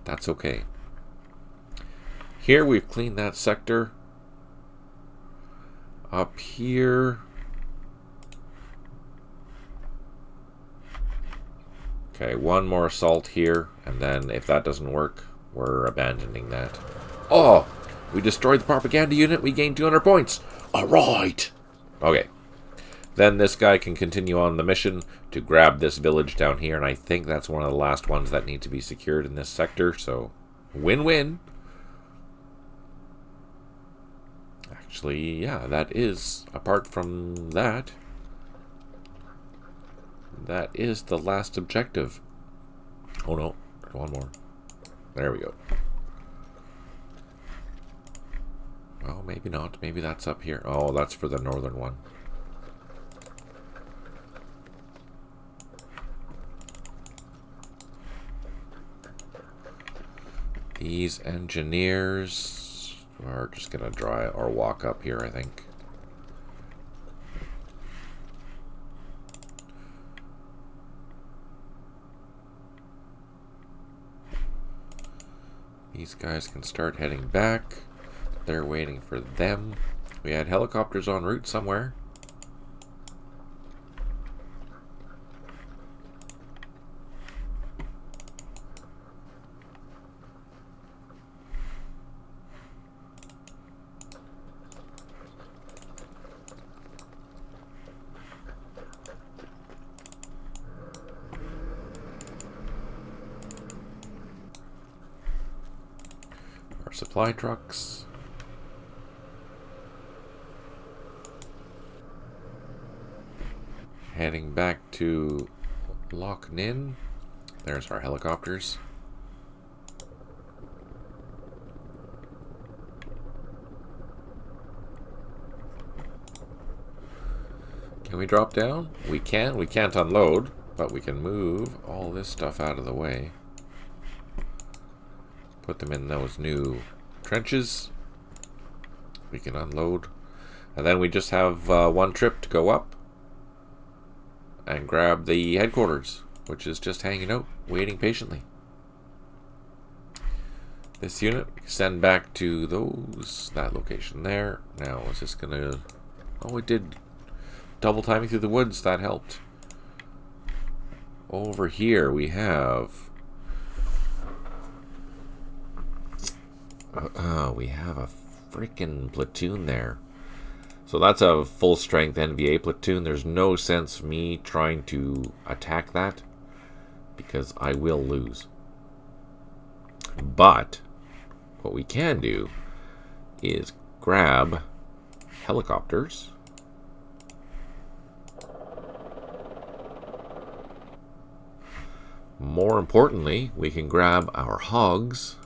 okay. Here we've cleaned that sector. Up here. Okay, one more assault here. And then if that doesn't work, we're abandoning that. Oh! We destroyed the propaganda unit. We gained 200 points. All right. Okay. Then this guy can continue on the mission to grab this village down here. And I think that's one of the last ones that need to be secured in this sector. So, win-win. Actually, yeah, that is, apart from that, that is the last objective. Oh no, one more. There we go. Oh, maybe not. Maybe that's up here. Oh, that's for the northern one. These engineers are just going to dry or walk up here, I think. These guys can start heading back. They're waiting for them. We had helicopters en route somewhere. Our supply trucks. Heading back to Loch Ninh. There's our helicopters. Can we drop down? We can. We can't unload, but we can move all this stuff out of the way. Put them in those new trenches. We can unload. And then we just have one trip to go up and grab the headquarters, which is just hanging out, waiting patiently. This unit, send back to that location there. Now, is this gonna... Oh, it did double timing through the woods. That helped. Over here, we have... we have a freaking platoon there. So that's a full-strength NVA platoon. There's no sense me trying to attack that because I will lose. But what we can do is grab helicopters. More importantly, we can grab our hogs.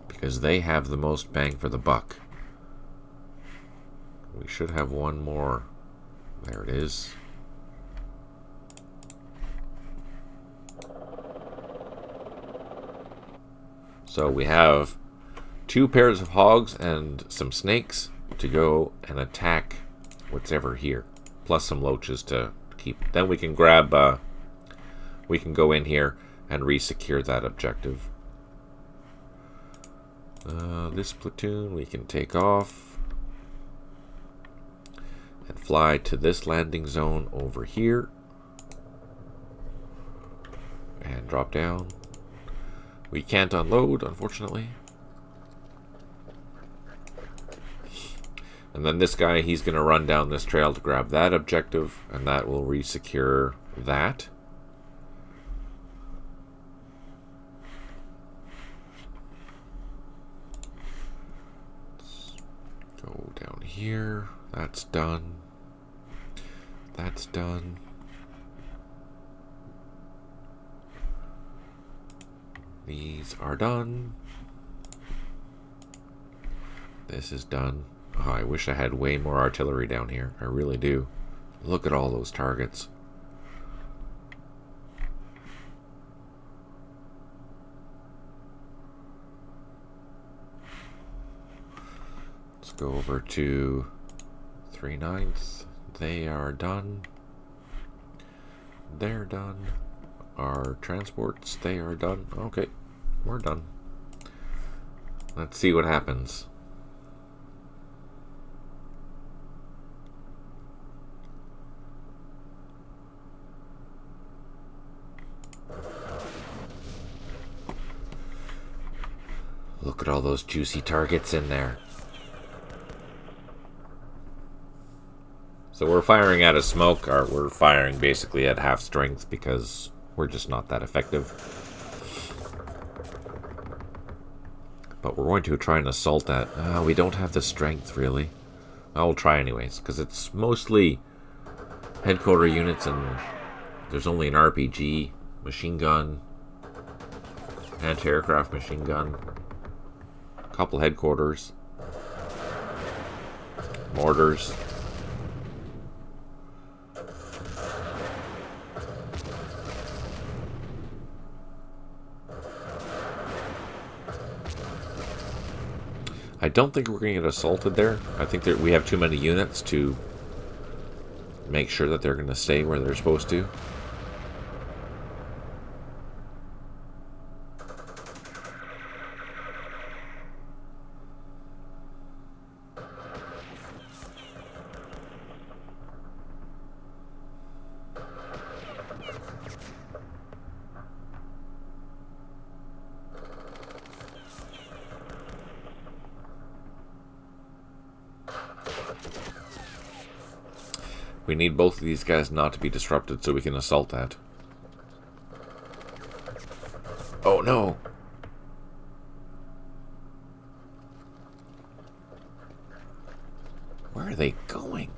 Because they have the most bang for the buck. We should have one more. There it is. So we have 2 pairs of hogs and some snakes to go and attack what's ever here. Plus some loaches to keep. Then we can grab, we can go in here and re-secure that objective. This platoon we can take off and fly to this landing zone over here and drop down. We can't unload, unfortunately. And then this guy, he's going to run down this trail to grab that objective, and that will re-secure that. Go down here. That's done. That's done. These are done. This is done. Oh, I wish I had way more artillery down here. I really do. Look at all those targets. Let's go over to 3/9. They are done. They're done. Our transports, they are done. Okay, we're done. Let's see what happens. Look at all those juicy targets in there. So we're firing out of smoke, or we're firing basically at half strength because we're just not that effective. But we're going to try and assault that. We don't have the strength, really. I'll try anyways, because it's mostly headquarter units and there's only an RPG, machine gun, anti-aircraft machine gun, a couple headquarters, mortars. I don't think we're going to get assaulted there. I think that we have too many units to make sure that they're going to stay where they're supposed to. We need both of these guys not to be disrupted so we can assault that. Oh no! Where are they going?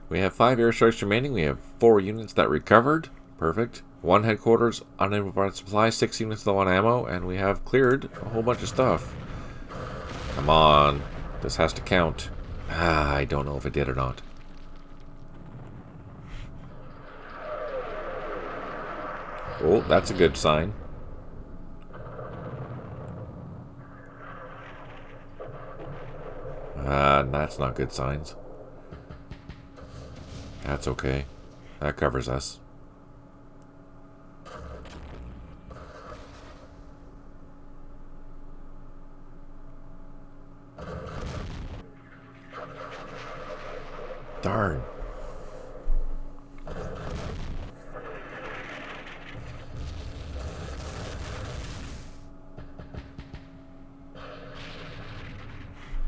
We have 5 airstrikes remaining. We have 4 units that recovered. Perfect. 1 headquarters, unable supply, 6 units low on ammo, and we have cleared a whole bunch of stuff. Come on. This has to count. I don't know if it did or not. Oh, that's a good sign. That's not good signs. That's okay. That covers us. Darn.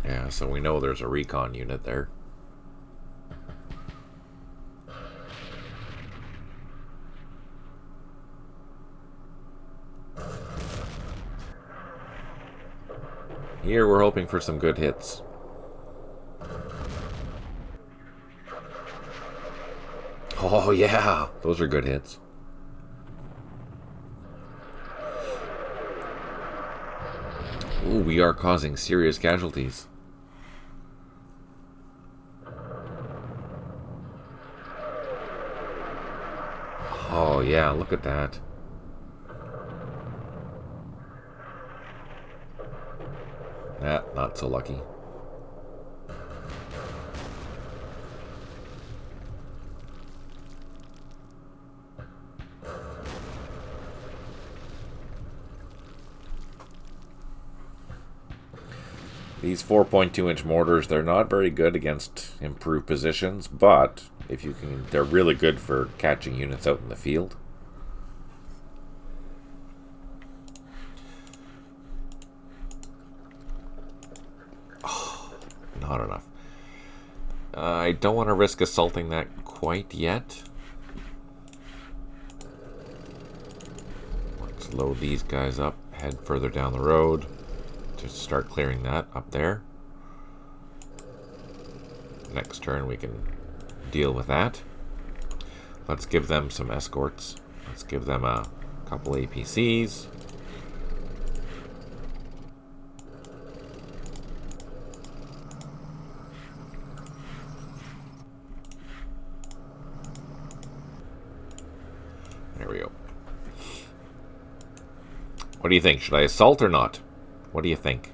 Yeah, so we know there's a recon unit there. Here we're hoping for some good hits. Oh yeah, those are good hits. Ooh, we are causing serious casualties. Oh yeah, look at that. Not so lucky. These 4.2-inch mortars, they're not very good against improved positions, but if you can, they're really good for catching units out in the field. Not enough. I don't want to risk assaulting that quite yet. Let's load these guys up, head further down the road Just start clearing that up there. Next turn we can deal with that. Let's give them some escorts. Let's give them a couple APCs. There we go. What do you think? Should I assault or not? What do you think?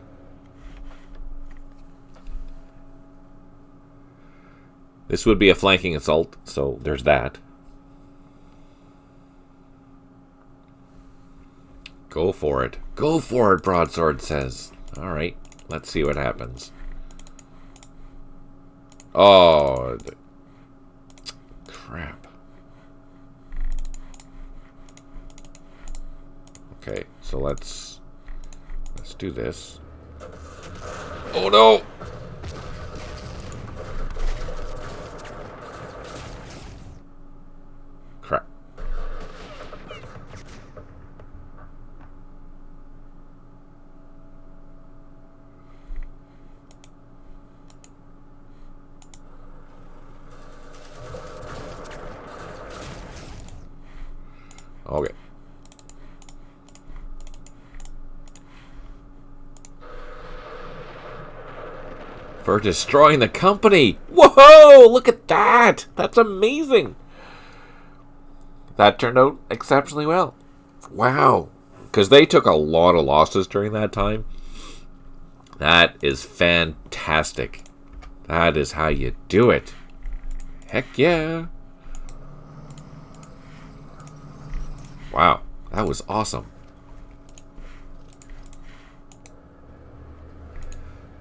This would be a flanking assault, so there's that. Go for it. Go for it, Broadsword says. Alright, let's see what happens. Oh, crap. Okay, so let's do this. Oh no! Crap. Okay. For destroying the company. Whoa! Look at that! That's amazing! That turned out exceptionally well. Wow. Because they took a lot of losses during that time. That is fantastic. That is how you do it. Heck yeah. Wow. That was awesome.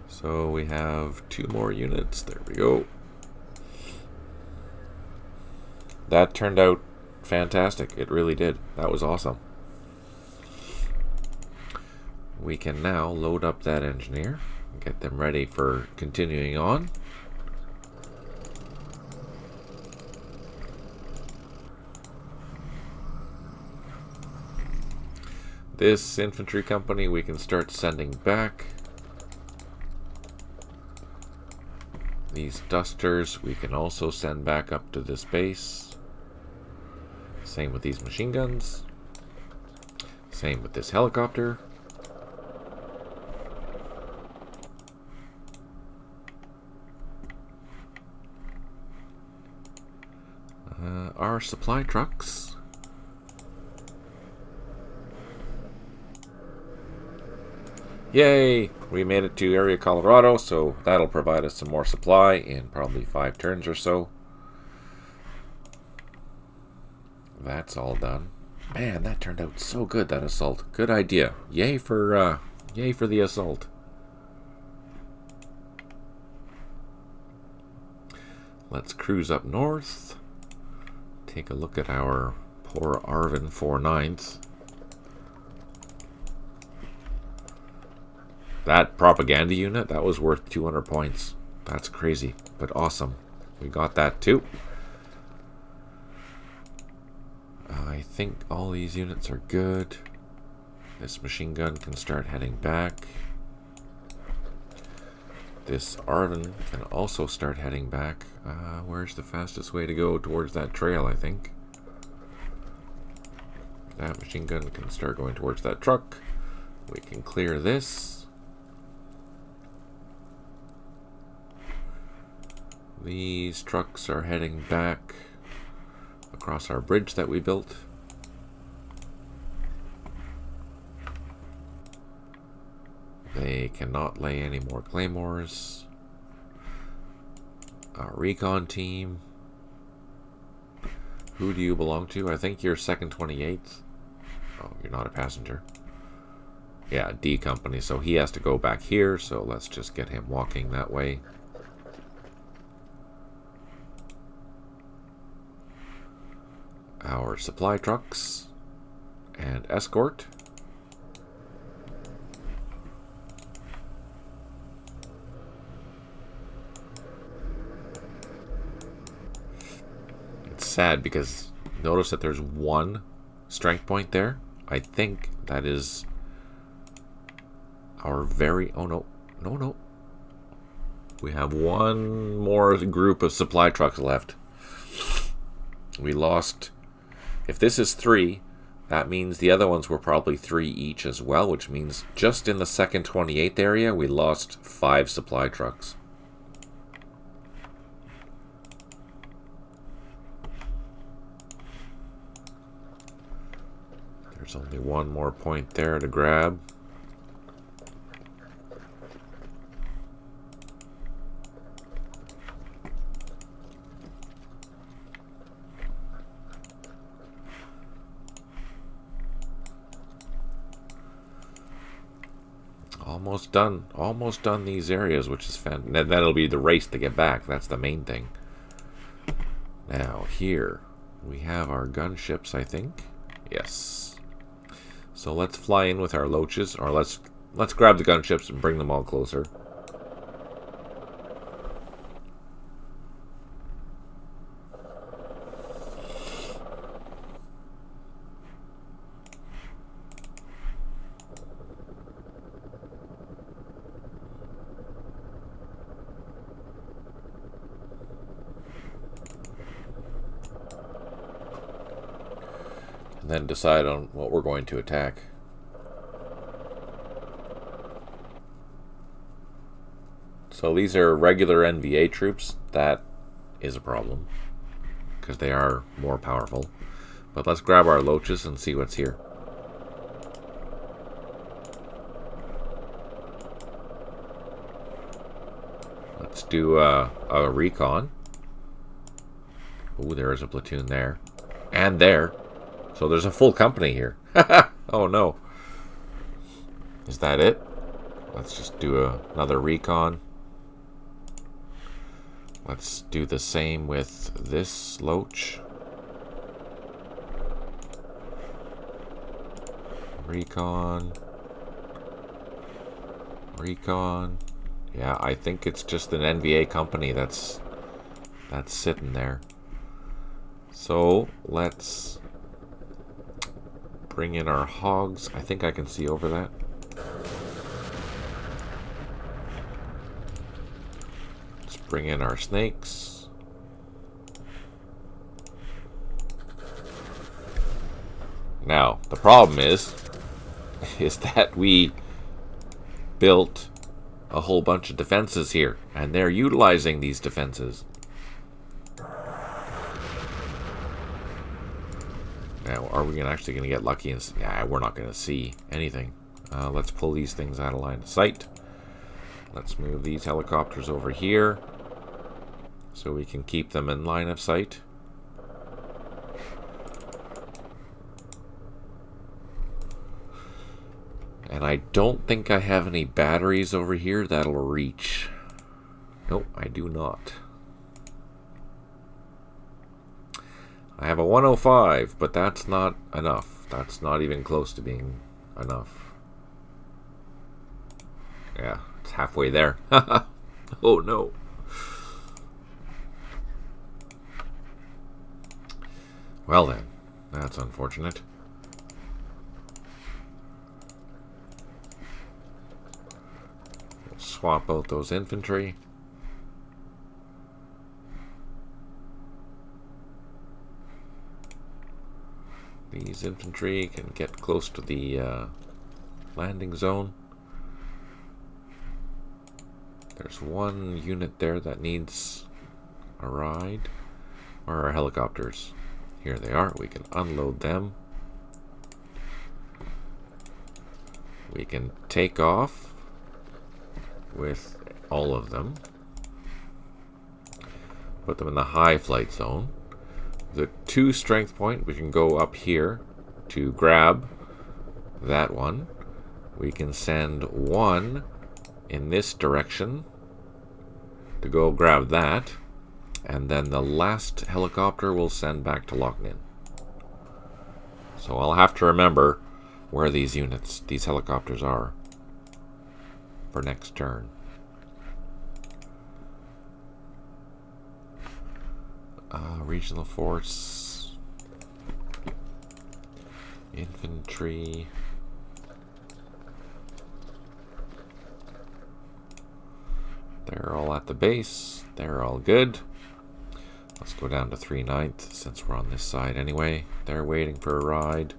So we have 2 more units. There we go. That turned out fantastic. It really did. That was awesome. We can now load up that engineer and get them ready for continuing on. This infantry company we can start sending back. These dusters we can also send back up to this base. Same with these machine guns. Same with this helicopter. Our supply trucks. Yay! We made it to Area Colorado, so that'll provide us some more supply in probably 5 turns or so. That's all done. Man, that turned out so good, that assault. Good idea. Yay for the assault. Let's cruise up north. Take a look at our poor Arvin 4/9. That propaganda unit, that was worth 200 points. That's crazy, but awesome. We got that too. I think all these units are good. This machine gun can start heading back. This Arvin can also start heading back. Where's the fastest way to go? Towards that trail, I think. That machine gun can start going towards that truck. We can clear this. These trucks are heading back across our bridge that we built. They cannot lay any more claymores. Our recon team. Who do you belong to? I think you're second 28th. Oh, you're not a passenger. Yeah, D company. So he has to go back here. So let's just get him walking that way. Our supply trucks and escort. It's sad because notice that there's 1 strength point there. I think that is our very... Oh, no. No, no. We have one more group of supply trucks left. We lost... If this is 3, that means the other ones were probably 3 each as well, which means just in the second 28th area, we lost 5 supply trucks. There's only one more point there to grab. Almost done these areas, which is fun. That'll be the race to get back. That's the main thing. Now here we have our gunships, I think. Yes. So let's fly in with our loaches, or let's grab the gunships and bring them all closer. And then decide on what we're going to attack. So these are regular NVA troops. That is a problem, because they are more powerful. But let's grab our loaches and see what's here. Let's do a recon. Ooh, there is a platoon there. And there. So there's a full company here. Oh no. Is that it? Let's just do another recon. Let's do the same with this loach. Recon. Recon. Yeah, I think it's just an NVA company that's sitting there. So let's bring in our hogs. I think I can see over that. Let's bring in our snakes. Now, the problem is that we built a whole bunch of defenses here, and they're utilizing these defenses. Now, are we actually going to get lucky? And yeah, we're not going to see anything. Let's pull these things out of line of sight. Let's move these helicopters over here so we can keep them in line of sight. And I don't think I have any batteries over here that'll reach. Nope, I do not. I have a 105, but that's not enough. That's not even close to being enough. Yeah, it's halfway there. Oh no. Well then, that's unfortunate. We'll swap out those infantry. These infantry can get close to the landing zone. There's one unit there that needs a ride. Where are our helicopters? Here they are. We can unload them. We can take off with all of them. Put them in the high flight zone. The 2 strength point, we can go up here to grab that one. We can send 1 in this direction to go grab that. And then the last helicopter we'll send back to Locknin. So I'll have to remember where these units, these helicopters are for next turn. Regional force, infantry, They're all at the base. They're all good. Let's go down to 3/9 since we're on this side anyway. They're waiting for a ride.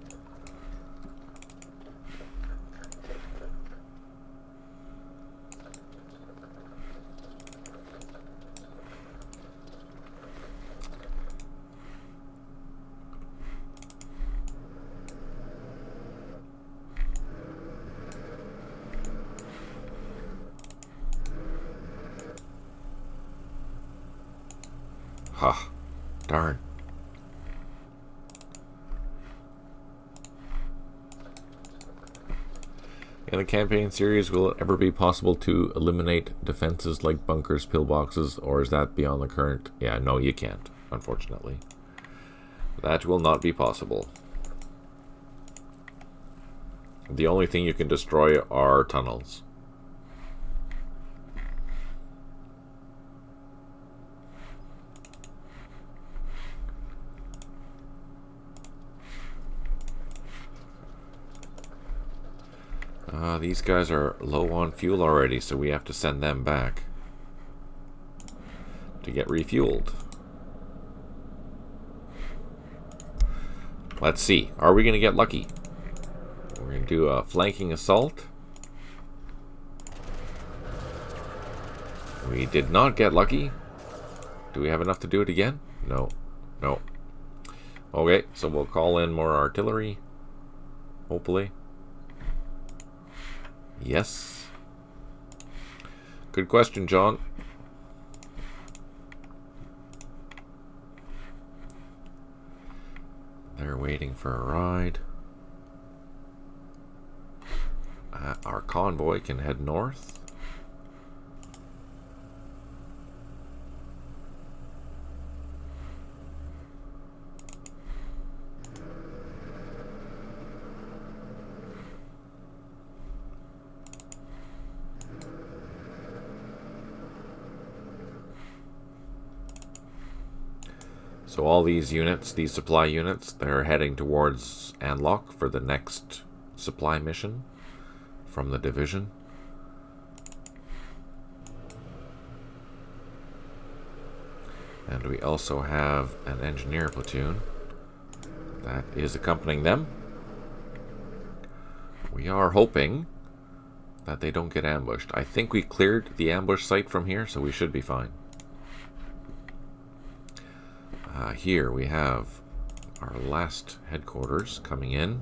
Huh. Darn. In the campaign series, will it ever be possible to eliminate defenses like bunkers, pillboxes, or is that beyond the current? Yeah, no, you can't, unfortunately. That will not be possible. The only thing you can destroy are tunnels. These guys are low on fuel already, so we have to send them back to get refueled. Let's see. Are we going to get lucky? We're going to do a flanking assault. We did not get lucky. Do we have enough to do it again? No. No. Okay, so we'll call in more artillery. Hopefully. Yes. Good question, John. They're waiting for a ride. Our convoy can head north. So all these units, these supply units, they're heading towards Anlock for the next supply mission from the division. And we also have an engineer platoon that is accompanying them. We are hoping that they don't get ambushed. I think we cleared the ambush site from here, so we should be fine. Here we have our last headquarters coming in.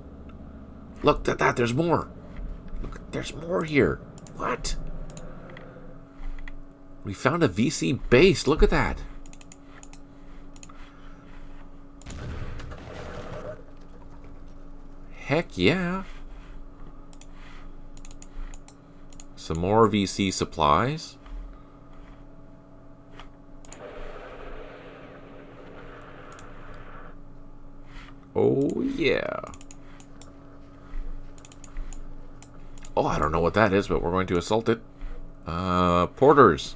Look at that, there's more. Look, there's more here. What? We found a VC base. Look at that. Heck yeah. Some more VC supplies. Oh, yeah. Oh, I don't know what that is, but we're going to assault it. Porters.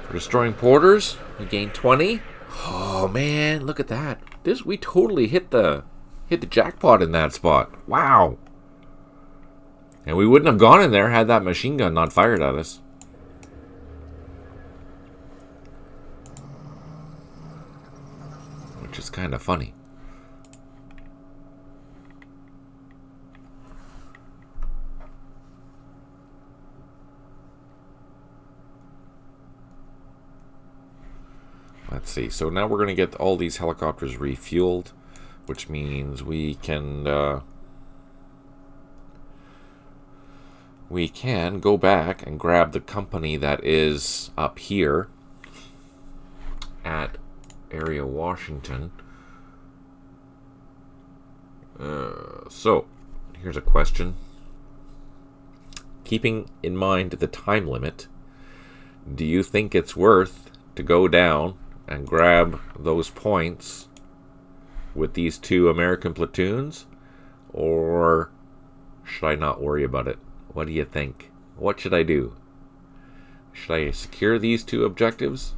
For destroying porters, we gain 20. Oh, man, look at that. We totally hit the jackpot in that spot. Wow. And we wouldn't have gone in there had that machine gun not fired at us. Which is kind of funny. Let's see. So now we're going to get all these helicopters refueled, which means we can go back and grab the company that is up here at Area Washington. So here's a question. Keeping in mind the time limit, do you think it's worth to go down and grab those points with these two American platoons, or should I not worry about it? What do you think? What should I do? Should I secure these two objectives?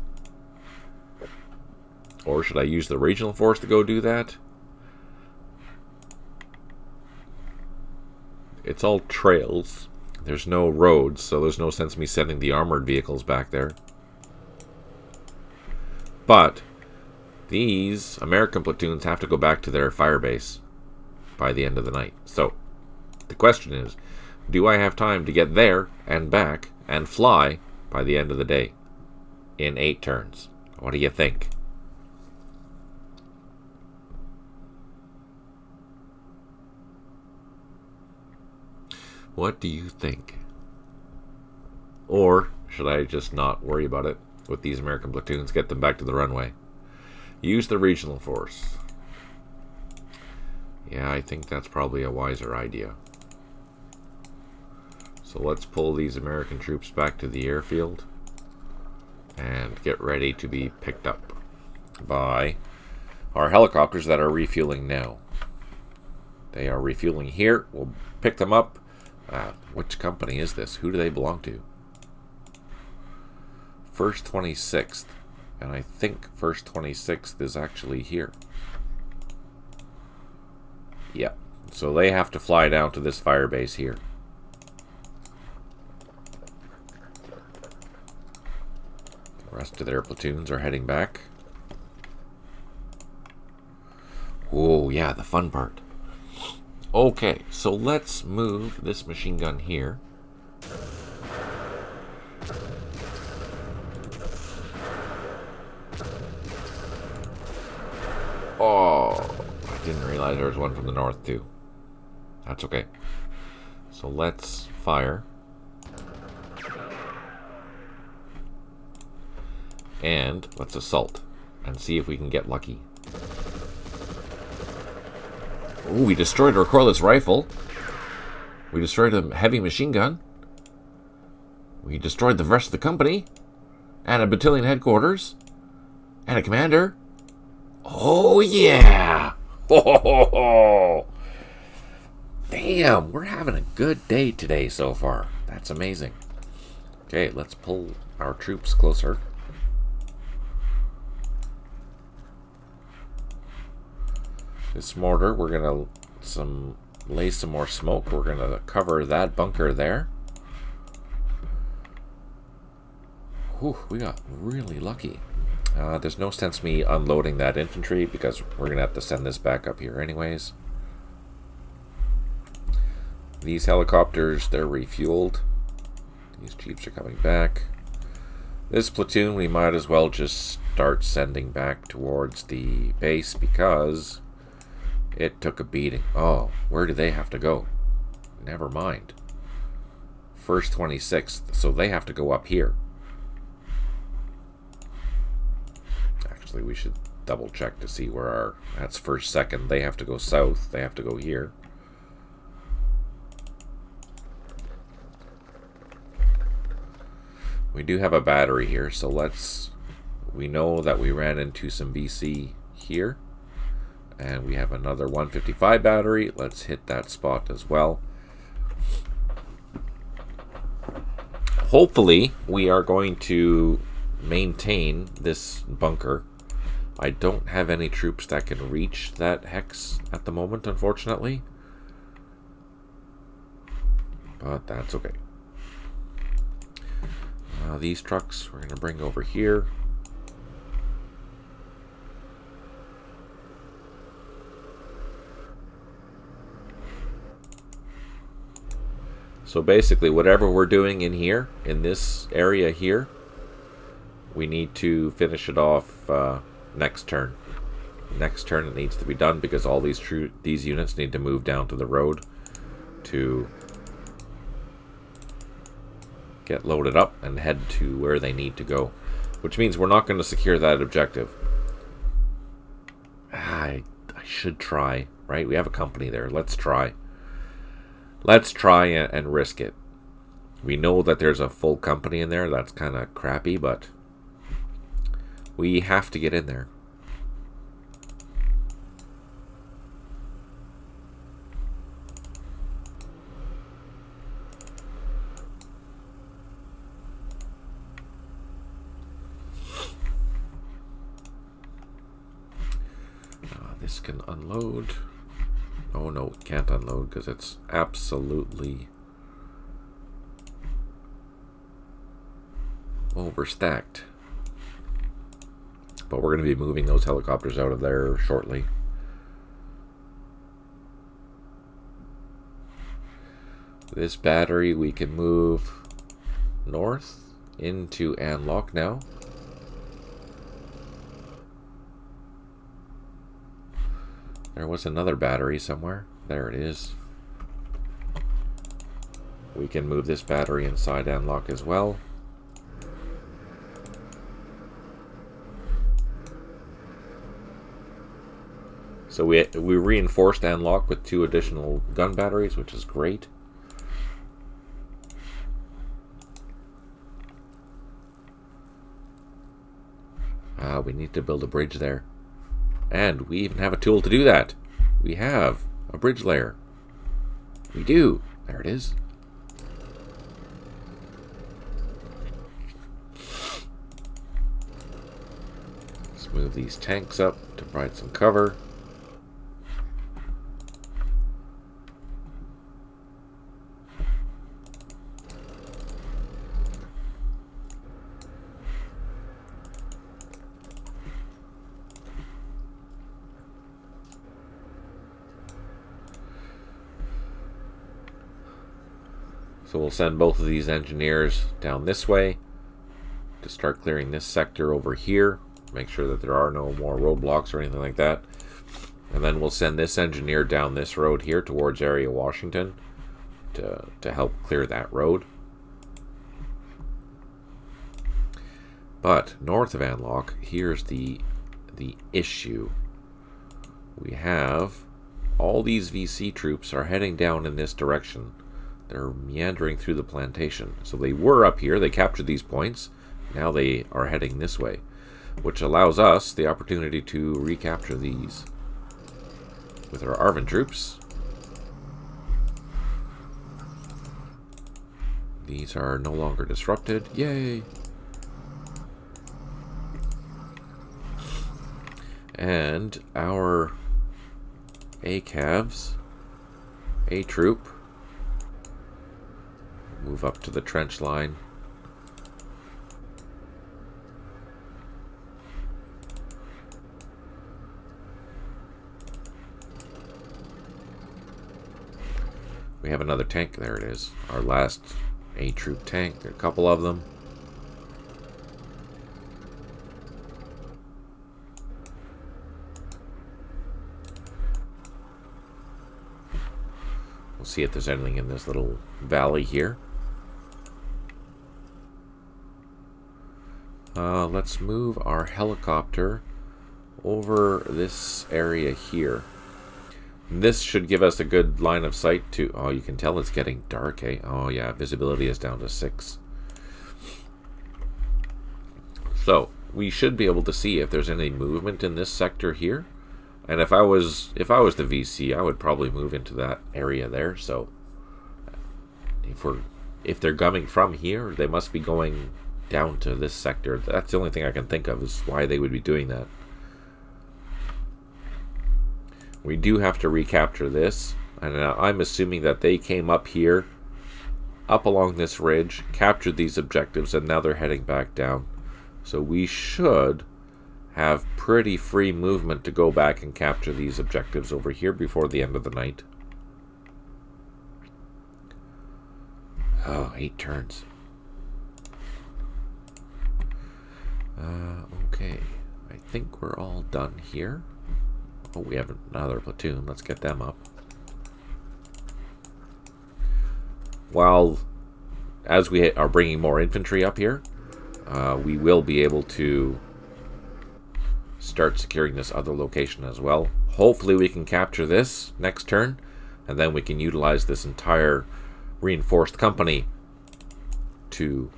Or should I use the regional force to go do that? It's all trails. There's no roads, so there's no sense me sending the armored vehicles back there. But these American platoons have to go back to their fire base by the end of the night. So the question is, do I have time to get there and back and fly by the end of the day in 8 turns? What do you think? What do you think? Or should I just not worry about it with these American platoons, get them back to the runway? Use the regional force. Yeah, I think that's probably a wiser idea. So let's pull these American troops back to the airfield and get ready to be picked up by our helicopters that are refueling now. They are refueling here. We'll pick them up. Which company is this? Who do they belong to? 1st 26th. And I think 1st 26th is actually here. Yeah. So they have to fly down to this fire base here. The rest of their platoons are heading back. Oh, yeah, the fun part. Okay, so let's move this machine gun here. Oh, I didn't realize there was one from the north too. That's okay. So let's fire. And let's assault and see if we can get lucky. Ooh, we destroyed a recoilless rifle. We destroyed a heavy machine gun. We destroyed the rest of the company. And a battalion headquarters. And a commander. Oh, yeah. Oh, damn, we're having a good day today so far. That's amazing. Okay, let's pull our troops closer. This mortar, we're going to lay some more smoke. We're going to cover that bunker there. Whew, we got really lucky. There's no sense me unloading that infantry because we're going to have to send this back up here anyways. These helicopters, they're refueled. These jeeps are coming back. This platoon, we might as well just start sending back towards the base because it took a beating. Oh, where do they have to go? Never mind. 1st 26th, so they have to go up here. Actually, we should double check to see where our... That's 1st 2nd. They have to go south. They have to go here. We do have a battery here, so let's... We know that we ran into some BC here. And we have another 155 battery. Let's hit that spot as well. Hopefully, we are going to maintain this bunker. I don't have any troops that can reach that hex at the moment, unfortunately. But that's okay. These trucks we're going to bring over here. So basically, whatever we're doing in here, in this area here, we need to finish it off next turn. Next turn it needs to be done because all these units need to move down to the road to get loaded up and head to where they need to go. Which means we're not going to secure that objective. I should try, right? We have a company there. Let's try. Let's try and risk it. We know that there's a full company in there. That's kind of crappy, but we have to get in there. This can unload. Oh no, it can't unload because it's absolutely overstacked. But we're going to be moving those helicopters out of there shortly. This battery we can move north into Anlock now. There was another battery somewhere. There it is. We can move this battery inside Anlock as well. So we reinforced Anlock with 2 additional gun batteries, which is great. We need to build a bridge there. And we even have a tool to do that. We have a bridge layer. We do. There it is. Let's move these tanks up to provide some cover. So we'll send both of these engineers down this way to start clearing this sector over here. Make sure that there are no more roadblocks or anything like that. And then we'll send this engineer down this road here towards area Washington to help clear that road. But north of Anlock, here's the issue. We have all these VC troops are heading down in this direction. They're meandering through the plantation. So they were up here, they captured these points. Now they are heading this way, which allows us the opportunity to recapture these with our Arvin troops. These are no longer disrupted. Yay! And our ACAVs, A troop, move up to the trench line. We have another tank. There it is. Our last A troop tank. There are a couple of them. We'll see if there's anything in this little valley here. Let's move our helicopter over this area here. This should give us a good line of sight to... Oh, you can tell it's getting dark, eh? Oh, yeah, visibility is down to 6. So, we should be able to see if there's any movement in this sector here. And if I was the VC, I would probably move into that area there. So, if they're coming from here, they must be going down to this sector. That's the only thing I can think of is why they would be doing that. We do have to recapture this, and I'm assuming that they came up here, up along this ridge, captured these objectives, and now they're heading back down. So we should have pretty free movement to go back and capture these objectives over here before the end of the night. Oh, 8 turns. Okay, I think we're all done here. Oh, we have another platoon. Let's get them up. While, as we are bringing more infantry up here, we will be able to start securing this other location as well. Hopefully we can capture this next turn, and then we can utilize this entire reinforced company to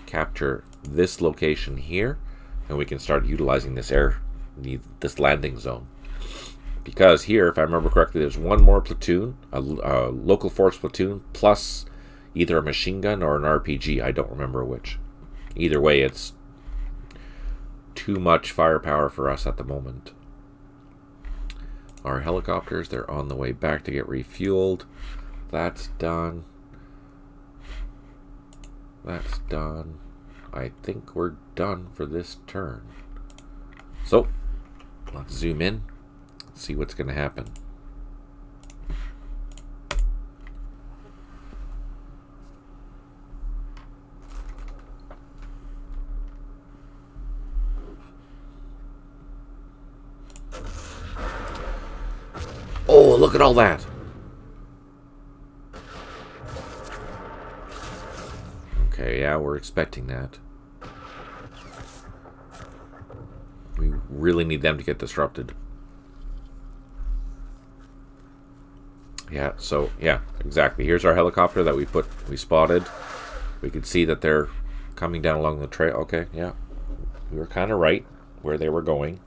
capture this location here, and we can start utilizing this this landing zone. Because here, if I remember correctly, there's one more platoon, a local force platoon, plus either a machine gun or an RPG. I don't remember which. Either way, it's too much firepower for us at the moment. Our helicopters, they're on the way back to get refueled. That's done. That's done. I think we're done for this turn. So, let's zoom in, see what's going to happen. Oh, look at all that. Okay, yeah, we're expecting that. We really need them to get disrupted. Yeah, so, yeah, exactly. Here's our helicopter that we spotted. We could see that they're coming down along the trail. Okay, yeah. We were kind of right where they were going.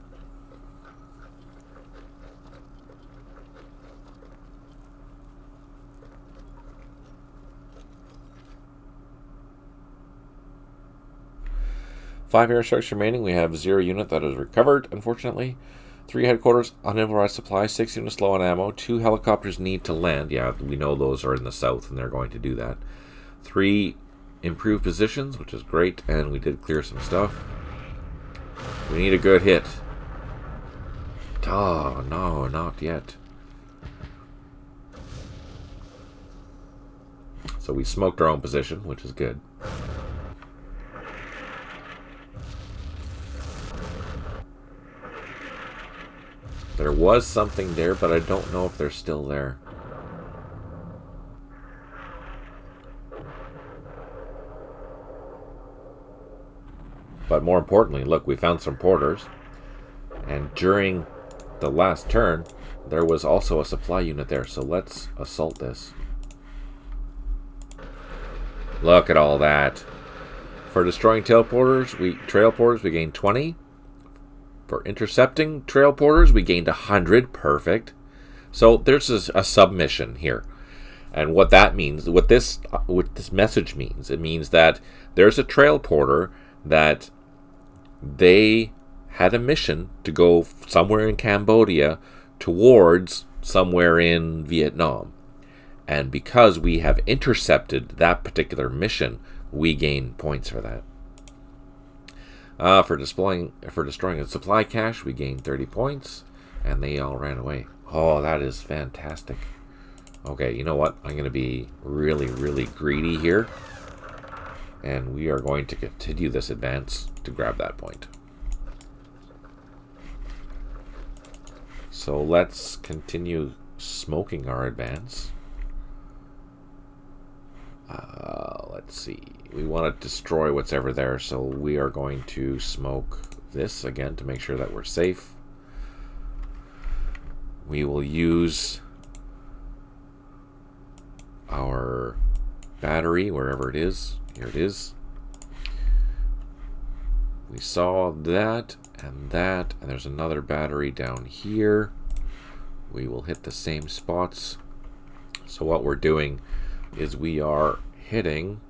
Five airstrikes remaining. We have 0 unit that is recovered, unfortunately. 3 headquarters, unimprovised supply, 6 units low on ammo. 2 helicopters need to land. Yeah, we know those are in the south, and they're going to do that. 3 improved positions, which is great, and we did clear some stuff. We need a good hit. Oh, no, not yet. So we smoked our own position, which is good. There was something there, but I don't know if they're still there. But more importantly, look, we found some porters. And during the last turn, there was also a supply unit there. So let's assault this. Look at all that. For destroying trail porters, we gained 20. For intercepting trail porters, we gained 100. Perfect. So there's a submission here. And what that means, what this message means, it means that there's a trail porter that they had a mission to go somewhere in Cambodia towards somewhere in Vietnam. And because we have intercepted that particular mission, we gain points for that. For destroying a supply cache, we gained 30 points, and they all ran away. Oh, that is fantastic. Okay, you know what? I'm going to be really, really greedy here, and we are going to continue this advance to grab that point. So let's continue smoking our advance. Let's see. We want to destroy what's ever there, so we are going to smoke this again to make sure that we're safe. We will use our battery wherever it is. Here it is. We saw that, and there's another battery down here. We will hit the same spots. So what we're doing is we are hitting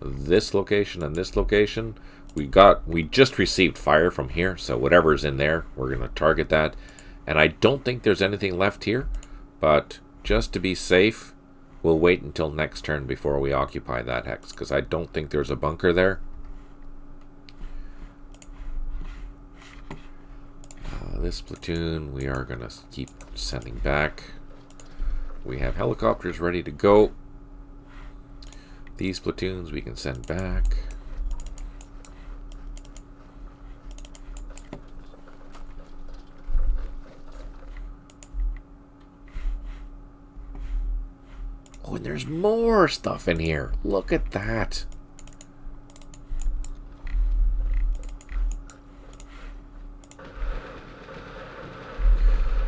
this location and this location. We just received fire from here, so whatever's in there, we're going to target that. And I don't think there's anything left here, but just to be safe, we'll wait until next turn before we occupy that hex, because I don't think there's a bunker there. This platoon we are going to keep sending back. We have helicopters ready to go. These platoons we can send back. Oh, and there's more stuff in here. Look at that.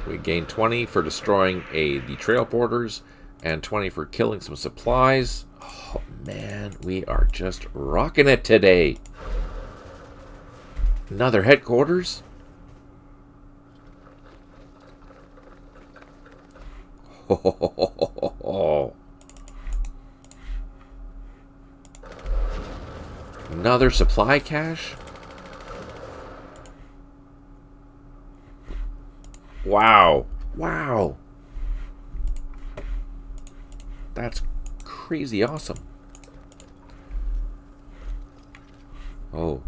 We gained 20 for destroying the trail porters and 20 for killing some supplies. Oh man, we are just rocking it today. Another headquarters. Another supply cache. Wow. Wow. That's crazy awesome. Oh,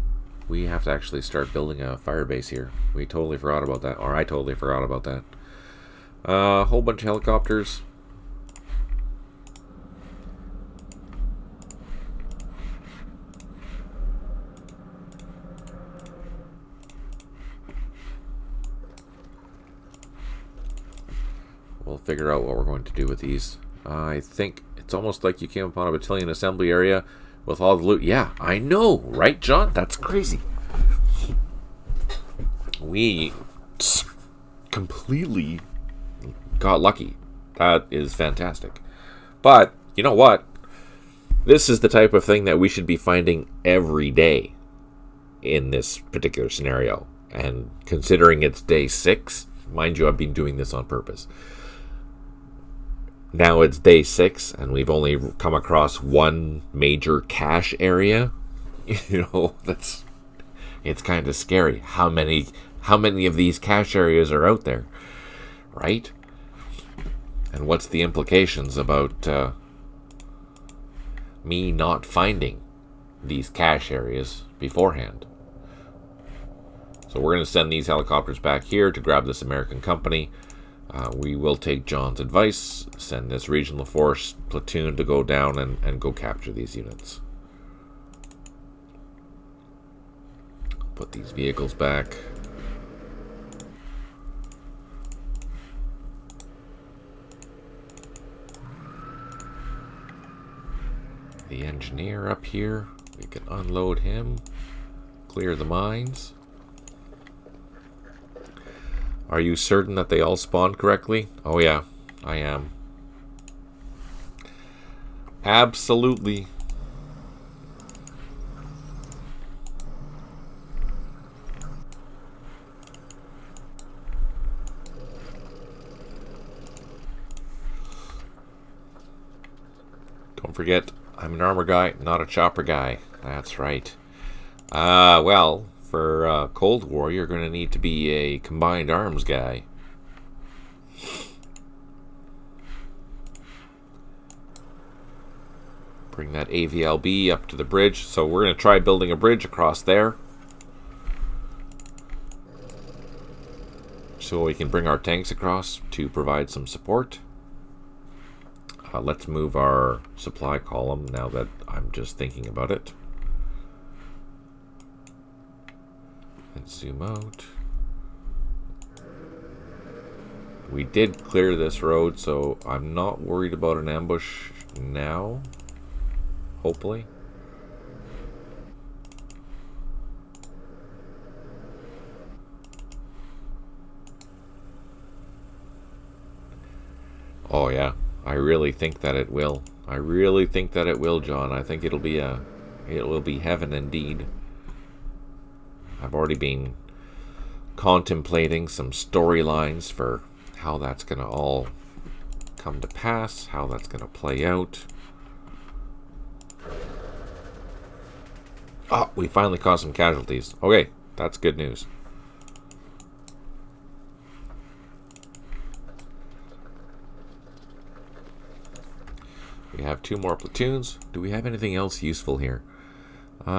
we have to actually start building a fire base here. We totally forgot about that. Or I totally forgot about that. A whole bunch of helicopters. We'll figure out what we're going to do with these. I think it's almost like you came upon a battalion assembly area with all the loot. Yeah, I know, right, John? That's crazy. We completely got lucky. That is fantastic. But, you know what? This is the type of thing that we should be finding every day in this particular scenario. And considering it's day 6, mind you, I've been doing this on purpose. Now it's day 6, and we've only come across one major cache area. You know, it's kind of scary. How many of these cache areas are out there, right? And what's the implications about me not finding these cache areas beforehand? So we're going to send these helicopters back here to grab this American company. We will take John's advice, send this regional force platoon to go down and go capture these units. Put these vehicles back. The engineer up here, we can unload him, clear the mines. Are you certain that they all spawned correctly? Oh yeah, I am. Absolutely. Don't forget, I'm an armor guy, not a chopper guy. That's right. Well, for Cold War, you're going to need to be a combined arms guy. Bring that AVLB up to the bridge. So we're going to try building a bridge across there, so we can bring our tanks across to provide some support. Let's move our supply column now that I'm just thinking about it. And zoom out. We did clear this road, so I'm not worried about an ambush now. Hopefully. Oh yeah, I really think that it will. I really think that it will, John. I think it will be heaven indeed. I've already been contemplating some storylines for how that's going to all come to pass, how that's going to play out. Oh, we finally caused some casualties. Okay, that's good news. We have 2 more platoons. Do we have anything else useful here? You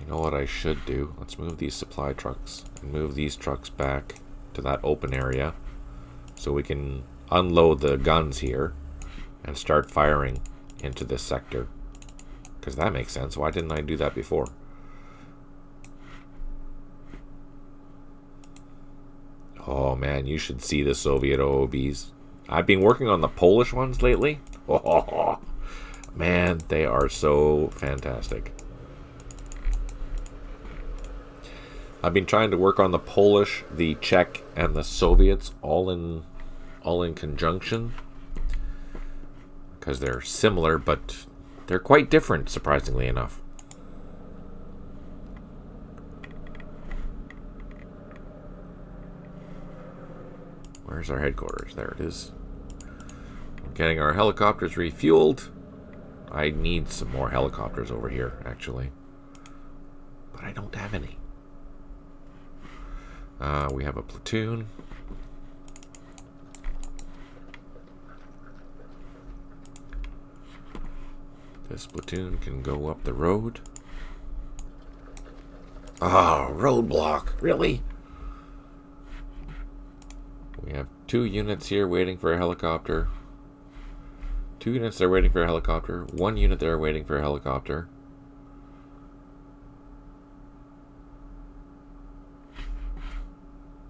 know what I should do? Let's move these supply trucks and move these trucks back to that open area so we can unload the guns here and start firing into this sector. Because that makes sense. Why didn't I do that before? Oh man, you should see the Soviet OOBs. I've been working on the Polish ones lately. Oh man, they are so fantastic. I've been trying to work on the Polish, the Czech, and the Soviets all in conjunction, because they're similar, but they're quite different, surprisingly enough. Where's our headquarters? There it is. We're getting our helicopters refueled. I need some more helicopters over here, actually, but I don't have any. We have a platoon. This platoon can go up the road. Ah, roadblock. Really? We have 2 units here waiting for a helicopter. 2 units there waiting for a helicopter. 1 unit there waiting for a helicopter.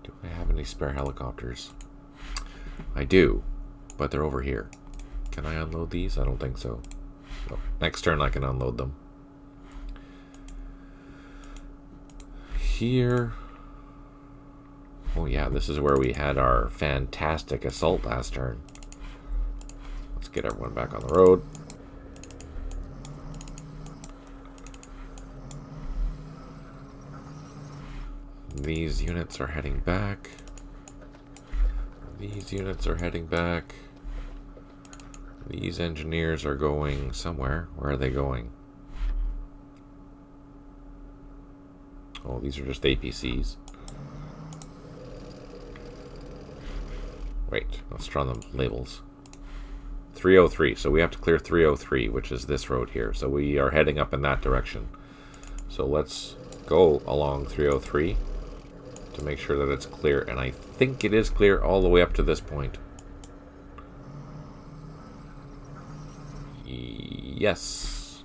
Do I have any spare helicopters? I do, but they're over here. Can I unload these? I don't think so. No. Next turn I can unload them. Here. Oh yeah, this is where we had our fantastic assault last turn. Let's get everyone back on the road. These units are heading back. These units are heading back. These engineers are going somewhere. Where are they going? Oh, these are just APCs. Wait, let's draw them labels. 303, so we have to clear 303, which is this road here. So we are heading up in that direction. So let's go along 303 to make sure that it's clear. And I think it is clear all the way up to this point. Yes.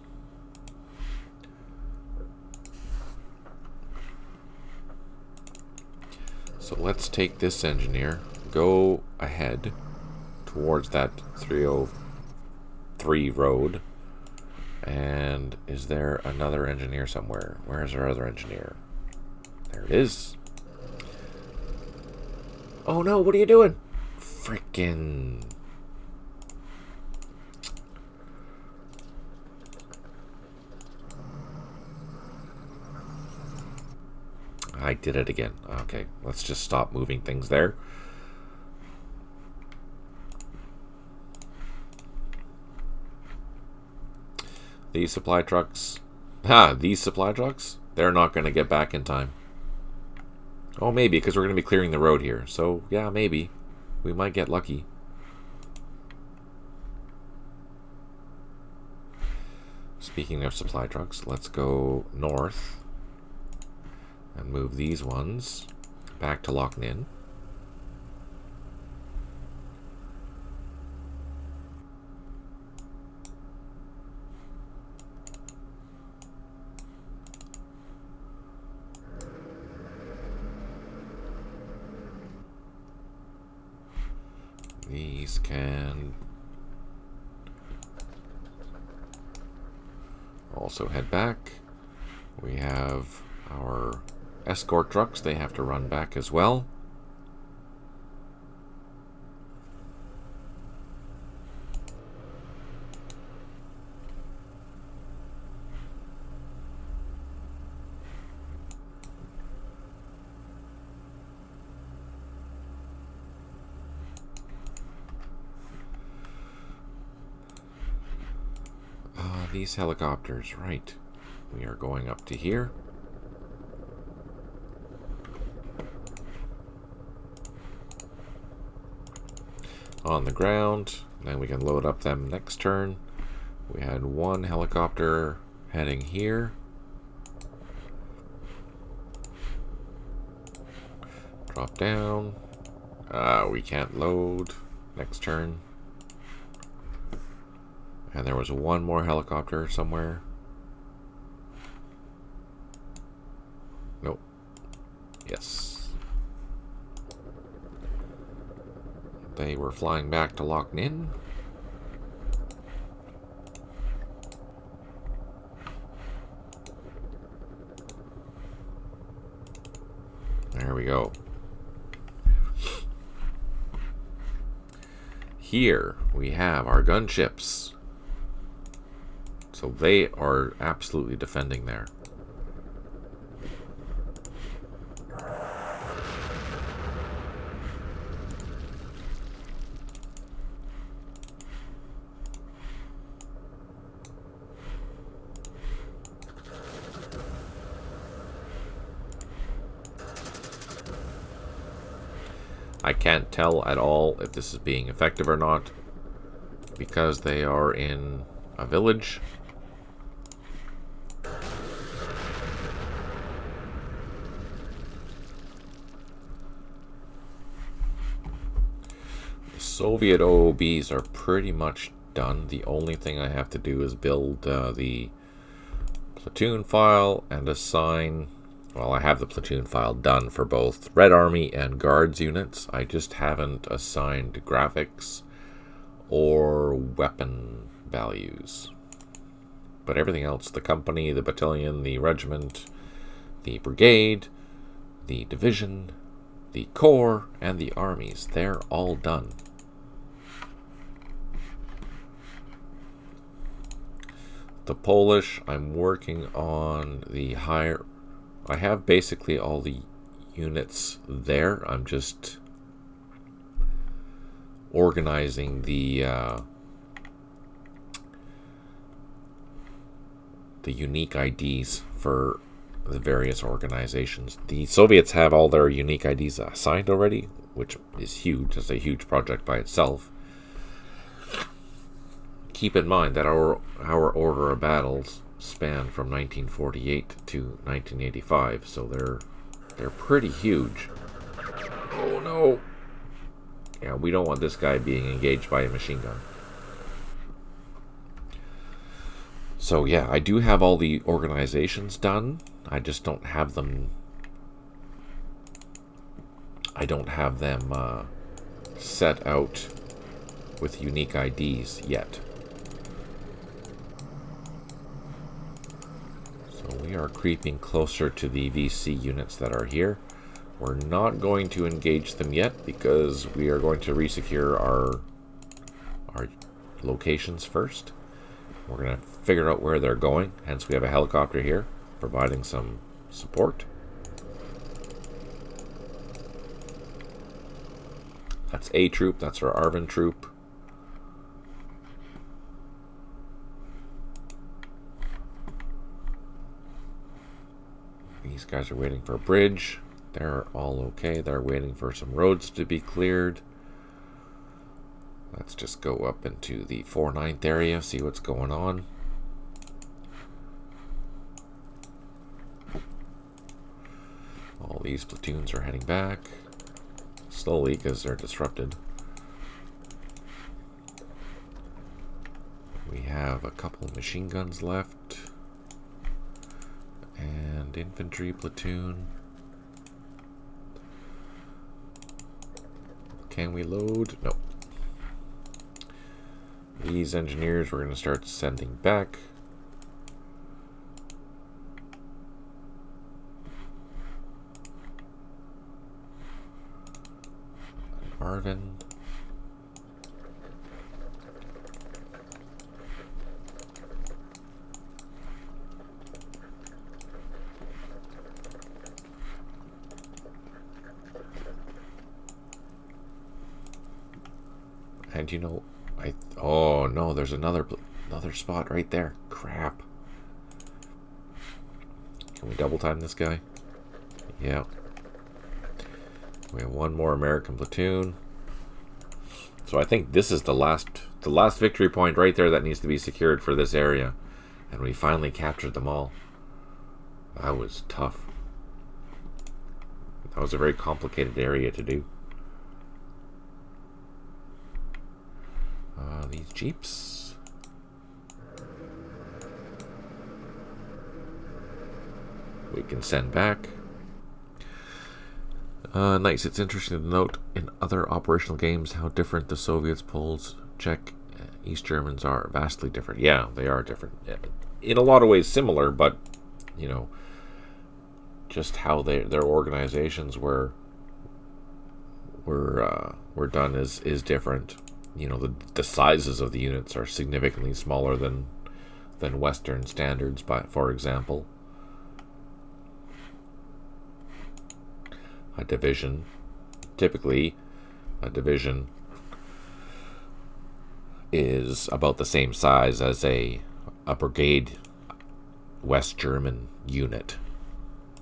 So let's take this engineer, go ahead towards that 303 road. And is there another engineer somewhere? Where is our other engineer? There it is. Oh no, what are you doing? Frickin'. I did it again. Okay, let's just stop moving things there. These supply trucks. These supply trucks? They're not going to get back in time. Oh, maybe, because we're going to be clearing the road here. So, yeah, maybe. We might get lucky. Speaking of supply trucks, let's go north and move these ones back to Loch Ninh. These can also head back. We have our escort trucks. They have to run back as well. These helicopters, right. We are going up to here. On the ground. Then we can load up them next turn. We had 1 helicopter heading here. Drop down. We can't load next turn. And there was 1 more helicopter somewhere. Nope. Yes. They were flying back to Loch Ninh. There we go. Here we have our gunships. So they are absolutely defending there. I can't tell at all if this is being effective or not because they are in a village. Soviet OOBs are pretty much done. The only thing I have to do is build the platoon file and assign. Well, I have the platoon file done for both Red Army and Guards units. I just haven't assigned graphics or weapon values. But everything else, the company, the battalion, the regiment, the brigade, the division, the corps, and the armies, they're all done. The Polish, I'm working on the higher. I have basically all the units there. I'm just organizing the unique IDs for the various organizations. The Soviets have all their unique IDs assigned already, which is huge. It's a huge project by itself. Keep in mind that our order of battles span from 1948 to 1985, so they're pretty huge. Oh no! Yeah, we don't want this guy being engaged by a machine gun. So yeah, I do have all the organizations done. I just don't have them. I don't have them set out with unique IDs yet. So we are creeping closer to the VC units that are here. We're not going to engage them yet because we are going to resecure our locations first. We're going to figure out where they're going. Hence, we have a helicopter here providing some support. That's A troop. That's our Arvin troop. These guys are waiting for a bridge. They're all okay. They're waiting for some roads to be cleared. Let's just go up into the 4/9 area, see what's going on. All these platoons are heading back slowly because they're disrupted. We have a couple of machine guns left and infantry platoon. Can we load? No. These engineers we're going to start sending back. Arvin. And you know, oh no, there's another spot right there. Crap. Can we double time this guy? Yeah. We have one more American platoon. So I think this is the last victory point right there that needs to be secured for this area. And we finally captured them all. That was tough. That was a very complicated area to do. These jeeps. We can send back. Nice. It's interesting to note in other operational games how different the Soviets, Poles, Czech, East Germans are. Vastly different. Yeah, they are different. In a lot of ways similar, but you know, just how their organizations were done is different. You know, the sizes of the units are significantly smaller than Western standards, for example. A division, typically a division is about the same size as a brigade West German unit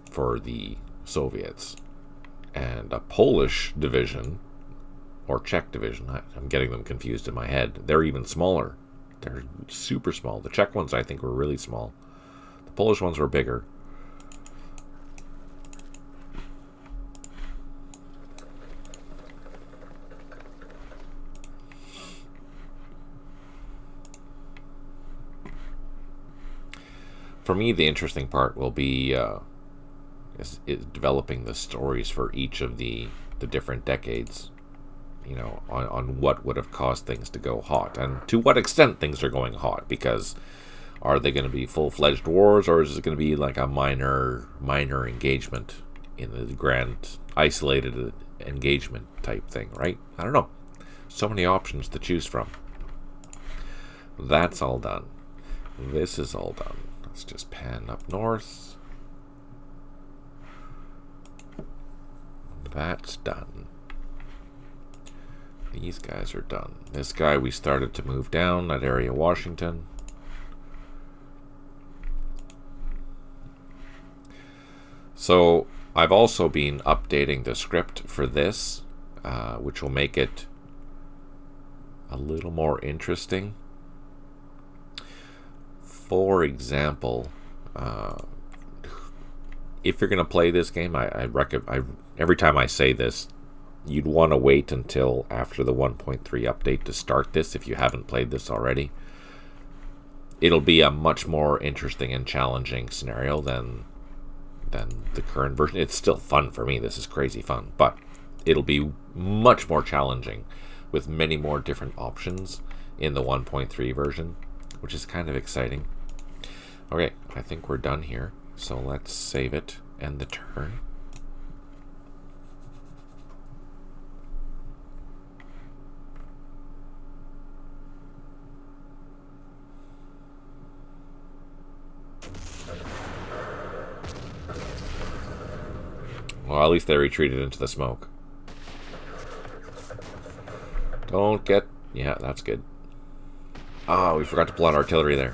for the Soviets. And a Polish division or Czech division, I'm getting them confused in my head, they're even smaller. They're super small. The Czech ones I think were really small. The Polish ones were bigger. For me, the interesting part will be is developing the stories for each of the different decades. You know, on what would have caused things to go hot, and to what extent things are going hot. Because are they going to be full-fledged wars, or is it going to be like a minor engagement in the grand isolated engagement type thing, right? I don't know. So many options to choose from. That's all done. This is all done. Let's just pan up north. That's done. These guys are done. This guy we started to move down, that area Washington. So I've also been updating the script for this, which will make it a little more interesting. For example, if you're going to play this game, I recommend, every time I say this, you'd want to wait until after the 1.3 update to start this if you haven't played this already. It'll be a much more interesting and challenging scenario than the current version. It's still fun for me. This is crazy fun, but it'll be much more challenging with many more different options in the 1.3 version, which is kind of exciting. Okay, I think we're done here. So let's save it, end the turn. Well, at least they retreated into the smoke. Don't get... Yeah, that's good. Oh, we forgot to pull out artillery there.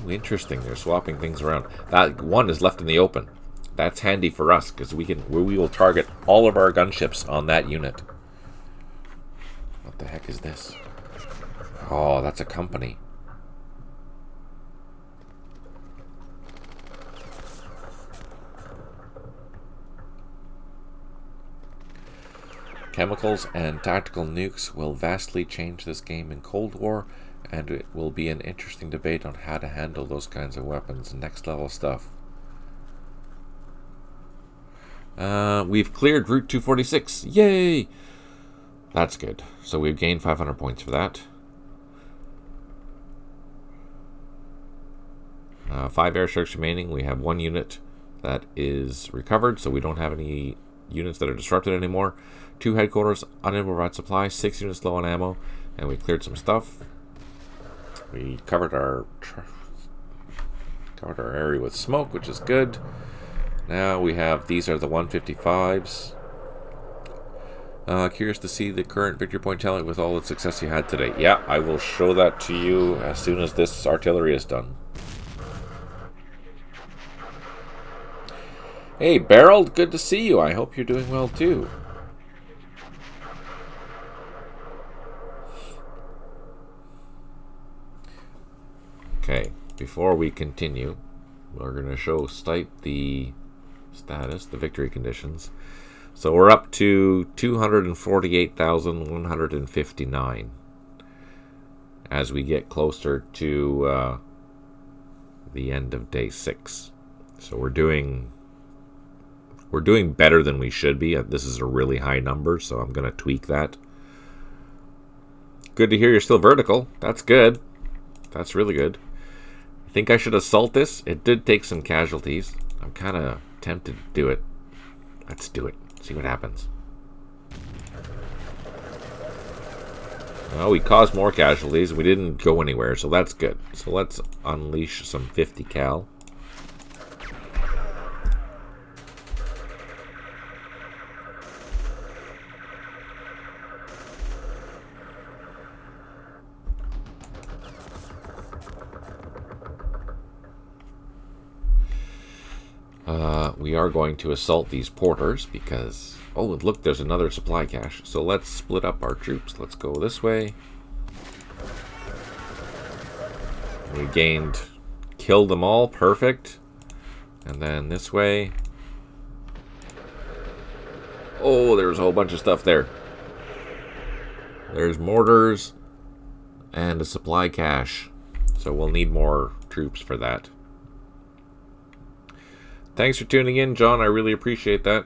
Oh, interesting. They're swapping things around. That one is left in the open. That's handy for us because we will target all of our gunships on that unit. What the heck is this? Oh, that's a company. Chemicals and tactical nukes will vastly change this game in Cold War, and it will be an interesting debate on how to handle those kinds of weapons. Next level stuff. We've cleared Route 246. Yay! That's good. So we've gained 500 points for that. 5 airstrikes remaining. We have 1 unit that is recovered, so we don't have any units that are disrupted anymore. 2 headquarters, unable to provide supply, 6 units low on ammo, and we cleared some stuff. We covered our area with smoke, which is good. Now we have, these are the 155s. Curious to see the current victory point tally with all the success you had today. Yeah, I will show that to you as soon as this artillery is done. Hey, Beryl, good to see you. I hope you're doing well too. Okay, before we continue, we're going to show Stipe the status, the victory conditions. So we're up to 248,159 as we get closer to the end of day 6. So we're doing better than we should be. This is a really high number, so I'm going to tweak that. Good to hear you're still vertical. That's good. That's really good. I think I should assault this. It did take some casualties. I'm kind of tempted to do it. Let's do it. See what happens. Well, we caused more casualties. We didn't go anywhere, so that's good. So let's unleash some 50 cal. We are going to assault these porters because... Oh, look, there's another supply cache. So let's split up our troops. Let's go this way. We killed them all. Perfect. And then this way. Oh, there's a whole bunch of stuff there. There's mortars and a supply cache. So we'll need more troops for that. Thanks for tuning in, John. I really appreciate that.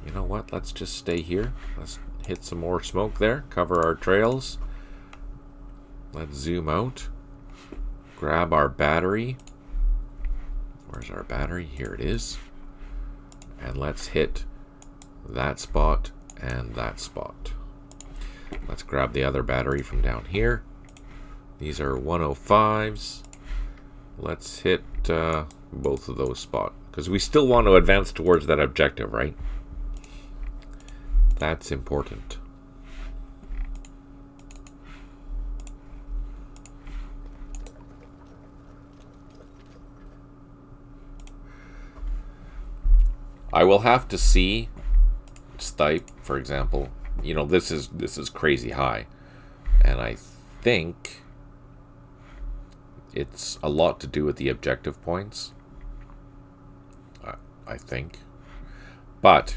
You know what? Let's just stay here. Let's hit some more smoke there. Cover our trails. Let's zoom out. Grab our battery. Where's our battery? Here it is. And let's hit that spot and that spot. Let's grab the other battery from down here. These are 105s. Let's hit both of those spots, because we still want to advance towards that objective, right? That's important. I will have to see Stipe, for example. You know, this is crazy high, and I think it's a lot to do with the objective points. I think, but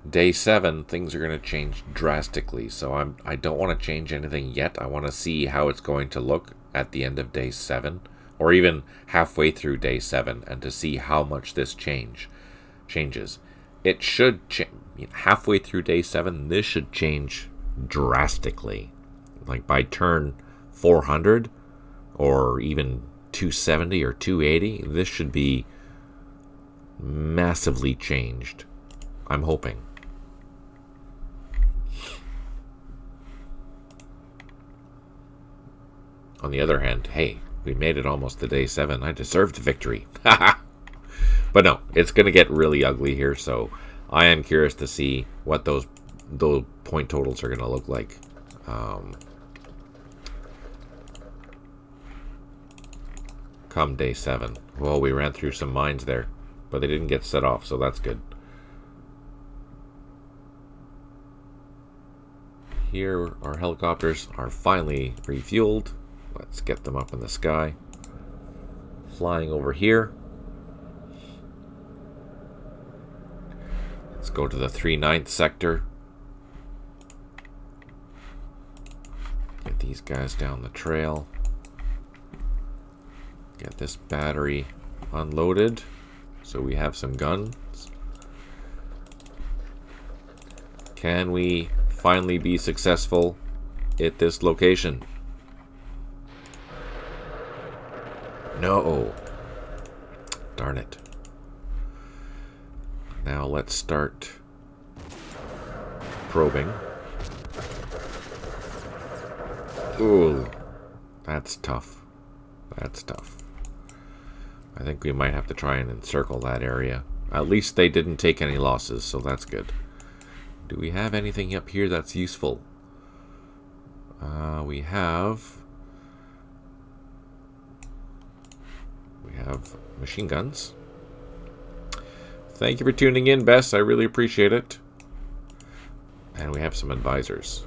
day 7 things are going to change drastically. So I don't want to change anything yet. I want to see how it's going to look at the end of day 7, or even halfway through day 7, and to see how much this changes. It should halfway through day 7. This should change drastically, like by turn 400 or even 270 or 280. This should be massively changed. I'm hoping. On the other hand, hey, we made it almost to day 7. I deserved the victory. But no, it's going to get really ugly here, so I am curious to see what those point totals are going to look like. Come day 7. Well, we ran through some mines there, but they didn't get set off, so that's good. Here, our helicopters are finally refueled. Let's get them up in the sky. Flying over here. Let's go to the 3/9 sector. Get these guys down the trail. Get this battery unloaded so we have some guns. Can we finally be successful at this location? No. Darn it. Now let's start probing. Ooh, that's tough. That's tough. I think we might have to try and encircle that area. At least they didn't take any losses, so that's good. Do we have anything up here that's useful? We have machine guns. Thank you for tuning in, Bess. I really appreciate it. And we have some advisors.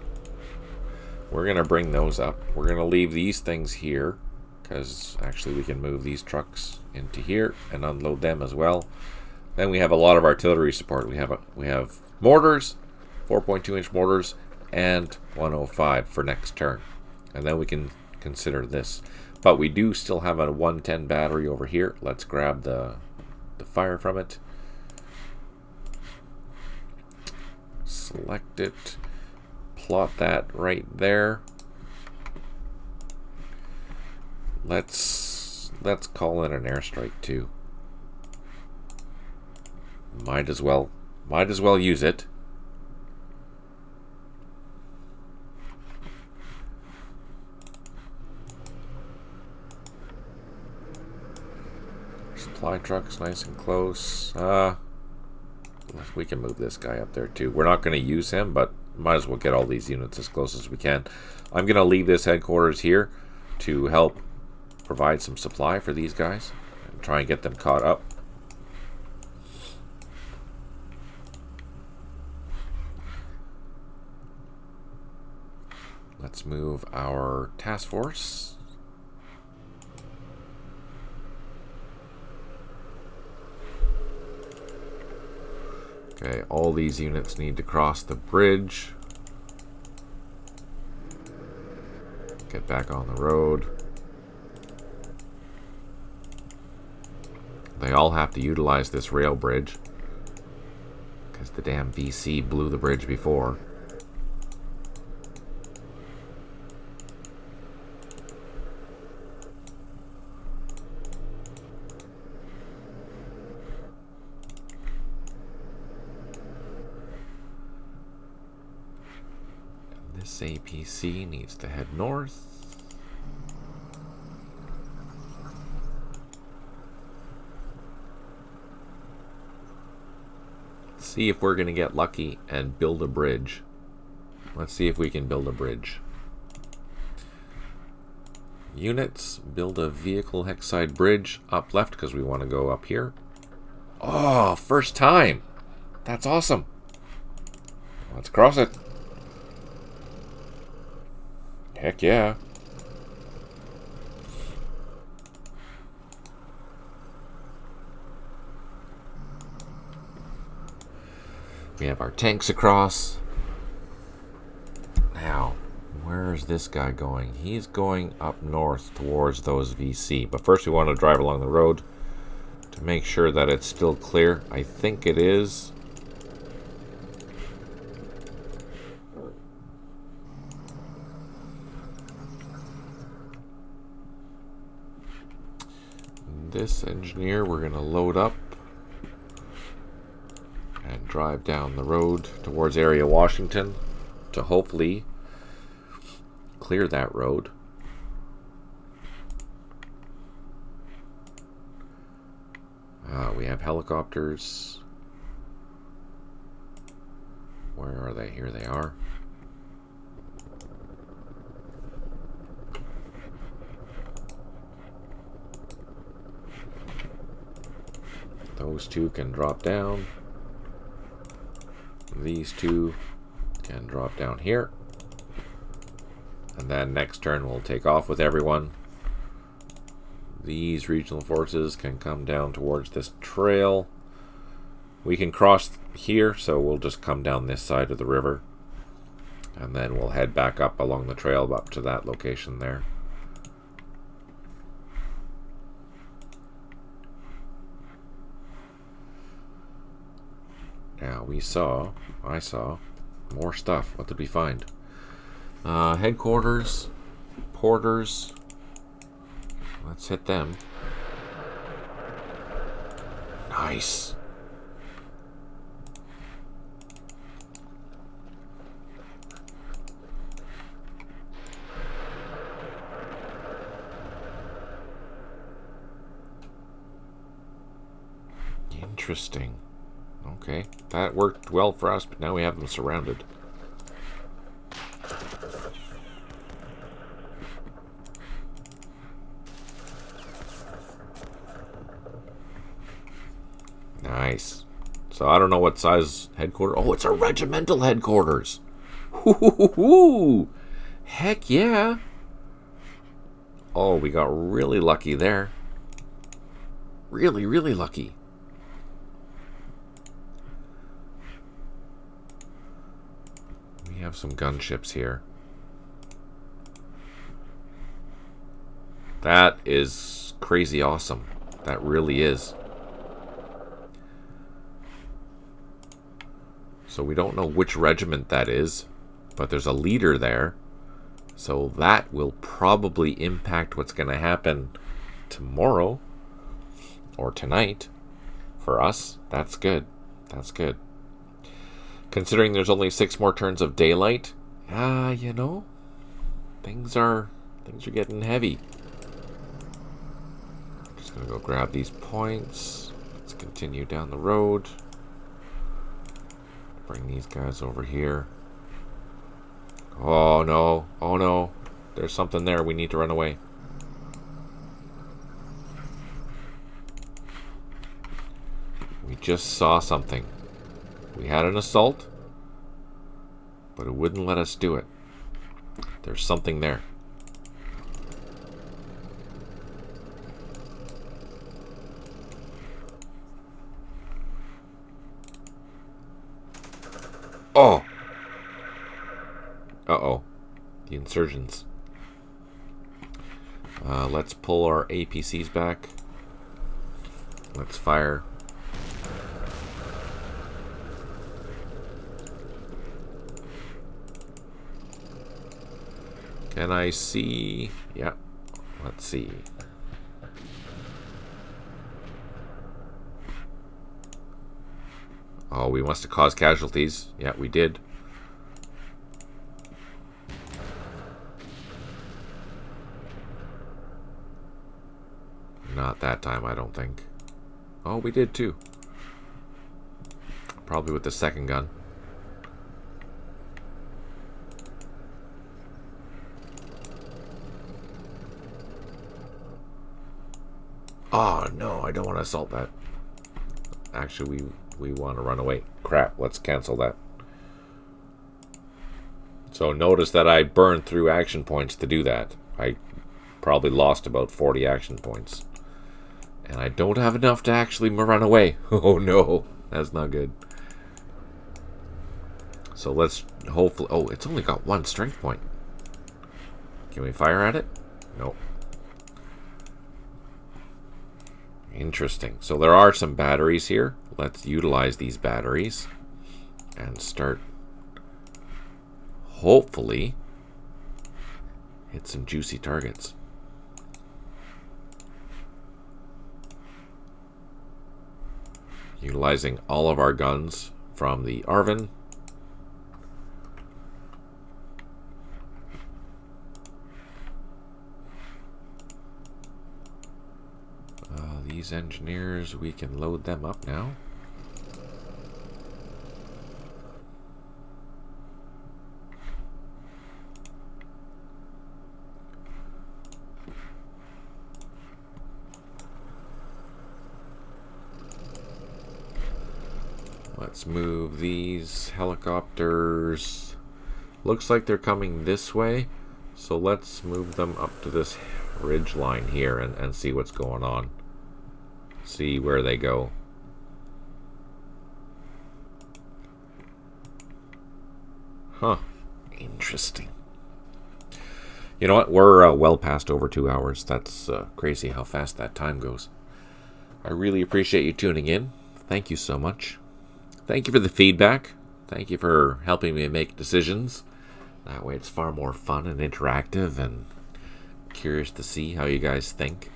We're going to bring those up. We're going to leave these things here, because actually we can move these trucks into here and unload them as well. Then we have a lot of artillery support. We have mortars, 4.2-inch mortars, and 105 for next turn. And then we can consider this. But we do still have a 110 battery over here. Let's grab the fire from it. Select it. Plot that right there. Let's call in an airstrike too. Might as well use it. Supply truck's nice and close. We can move this guy up there too. We're not going to use him, but might as well get all these units as close as we can. I'm going to leave this headquarters here to help provide some supply for these guys and try and get them caught up. Let's move our task force Okay, all these units need to cross the bridge. Get back on the road. They all have to utilize this rail bridge because the damn VC blew the bridge before. This APC needs to head north. Let's see if we're going to get lucky and build a bridge. Let's see if we can build a bridge. Units, build a vehicle hexside bridge up left because we want to go up here. Oh, first time. That's awesome. Let's cross it. Heck yeah. We have our tanks across. Now, where is this guy going? He's going up north towards those VC. But first we want to drive along the road to make sure that it's still clear. I think it is. This engineer we're going to load up and drive down the road towards area Washington to hopefully clear that road. We have helicopters. Where are they? Here they are. Those two can drop down. These two can drop down here. And then next turn we'll take off with everyone. These regional forces can come down towards this trail. We can cross here, so we'll just come down this side of the river. And then we'll head back up along the trail up to that location there. Now I saw more stuff. What did we find? Headquarters, porters. Let's hit them. Nice. Interesting. Okay, that worked well for us, but now we have them surrounded. Nice. So I don't know what size headquarters. Oh, it's a regimental headquarters. Hoo-hoo-hoo-hoo. Heck yeah. Oh, we got really lucky there. Really, really lucky. We have some gunships here. That is crazy awesome. That really is. So we don't know which regiment that is, but there's a leader there. So that will probably impact what's going to happen tomorrow or tonight. For us, that's good. That's good. Considering there's only 6 more turns of daylight, you know, things are getting heavy. Just gonna go grab these points. Let's continue down the road. Bring these guys over here. Oh no, oh no. There's something there. We need to run away. We just saw something. We had an assault, but it wouldn't let us do it. There's something there. the insurgents. Let's pull our APCs back. Let's fire. Can I see? Yeah. Let's see. Oh, we must have caused casualties. Yeah, we did. Not that time, I don't think. Oh, we did too. Probably with the second gun. Oh, no, I don't want to assault that. Actually, we want to run away. Crap, let's cancel that. So notice that I burned through action points to do that. I probably lost about 40 action points. And I don't have enough to actually run away. Oh no, that's not good. So let's hopefully... Oh, it's only got one strength point. Can we fire at it? Nope. Interesting. So there are some batteries here. Let's utilize these batteries and start, hopefully, hit some juicy targets. Utilizing all of our guns from the Arvin. These engineers, we can load them up now. Let's move these helicopters. Looks like they're coming this way, so let's move them up to this ridge line here and see what's going on. See where they go. Huh. Interesting. You know what? We're well past over 2 hours. That's crazy how fast that time goes. I really appreciate you tuning in. Thank you so much. Thank you for the feedback. Thank you for helping me make decisions. That way it's far more fun and interactive, and curious to see how you guys think.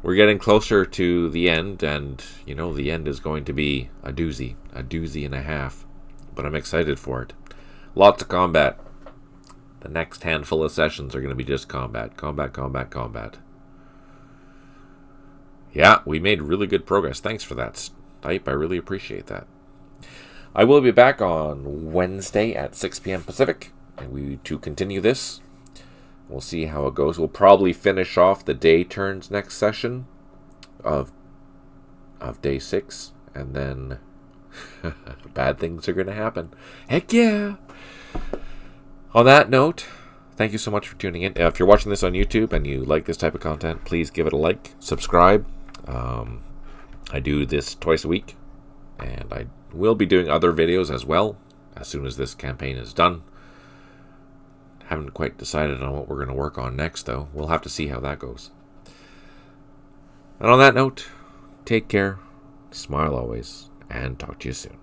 We're getting closer to the end, and you know the end is going to be a doozy and a half. But I'm excited for it. Lots of combat. The next handful of sessions are going to be just combat. Yeah, we made really good progress. Thanks for that, Type. I really appreciate that. I will be back on Wednesday at 6 p.m. Pacific, and to continue this. We'll see how it goes. We'll probably finish off the day turns next session of day 6, and then bad things are going to happen. Heck yeah! On that note, thank you so much for tuning in. If you're watching this on YouTube and you like this type of content, please give it a like, subscribe. I do this twice a week, and I will be doing other videos as well as soon as this campaign is done. Haven't quite decided on what we're going to work on next, though. We'll have to see how that goes. And on that note, take care, smile always, and talk to you soon.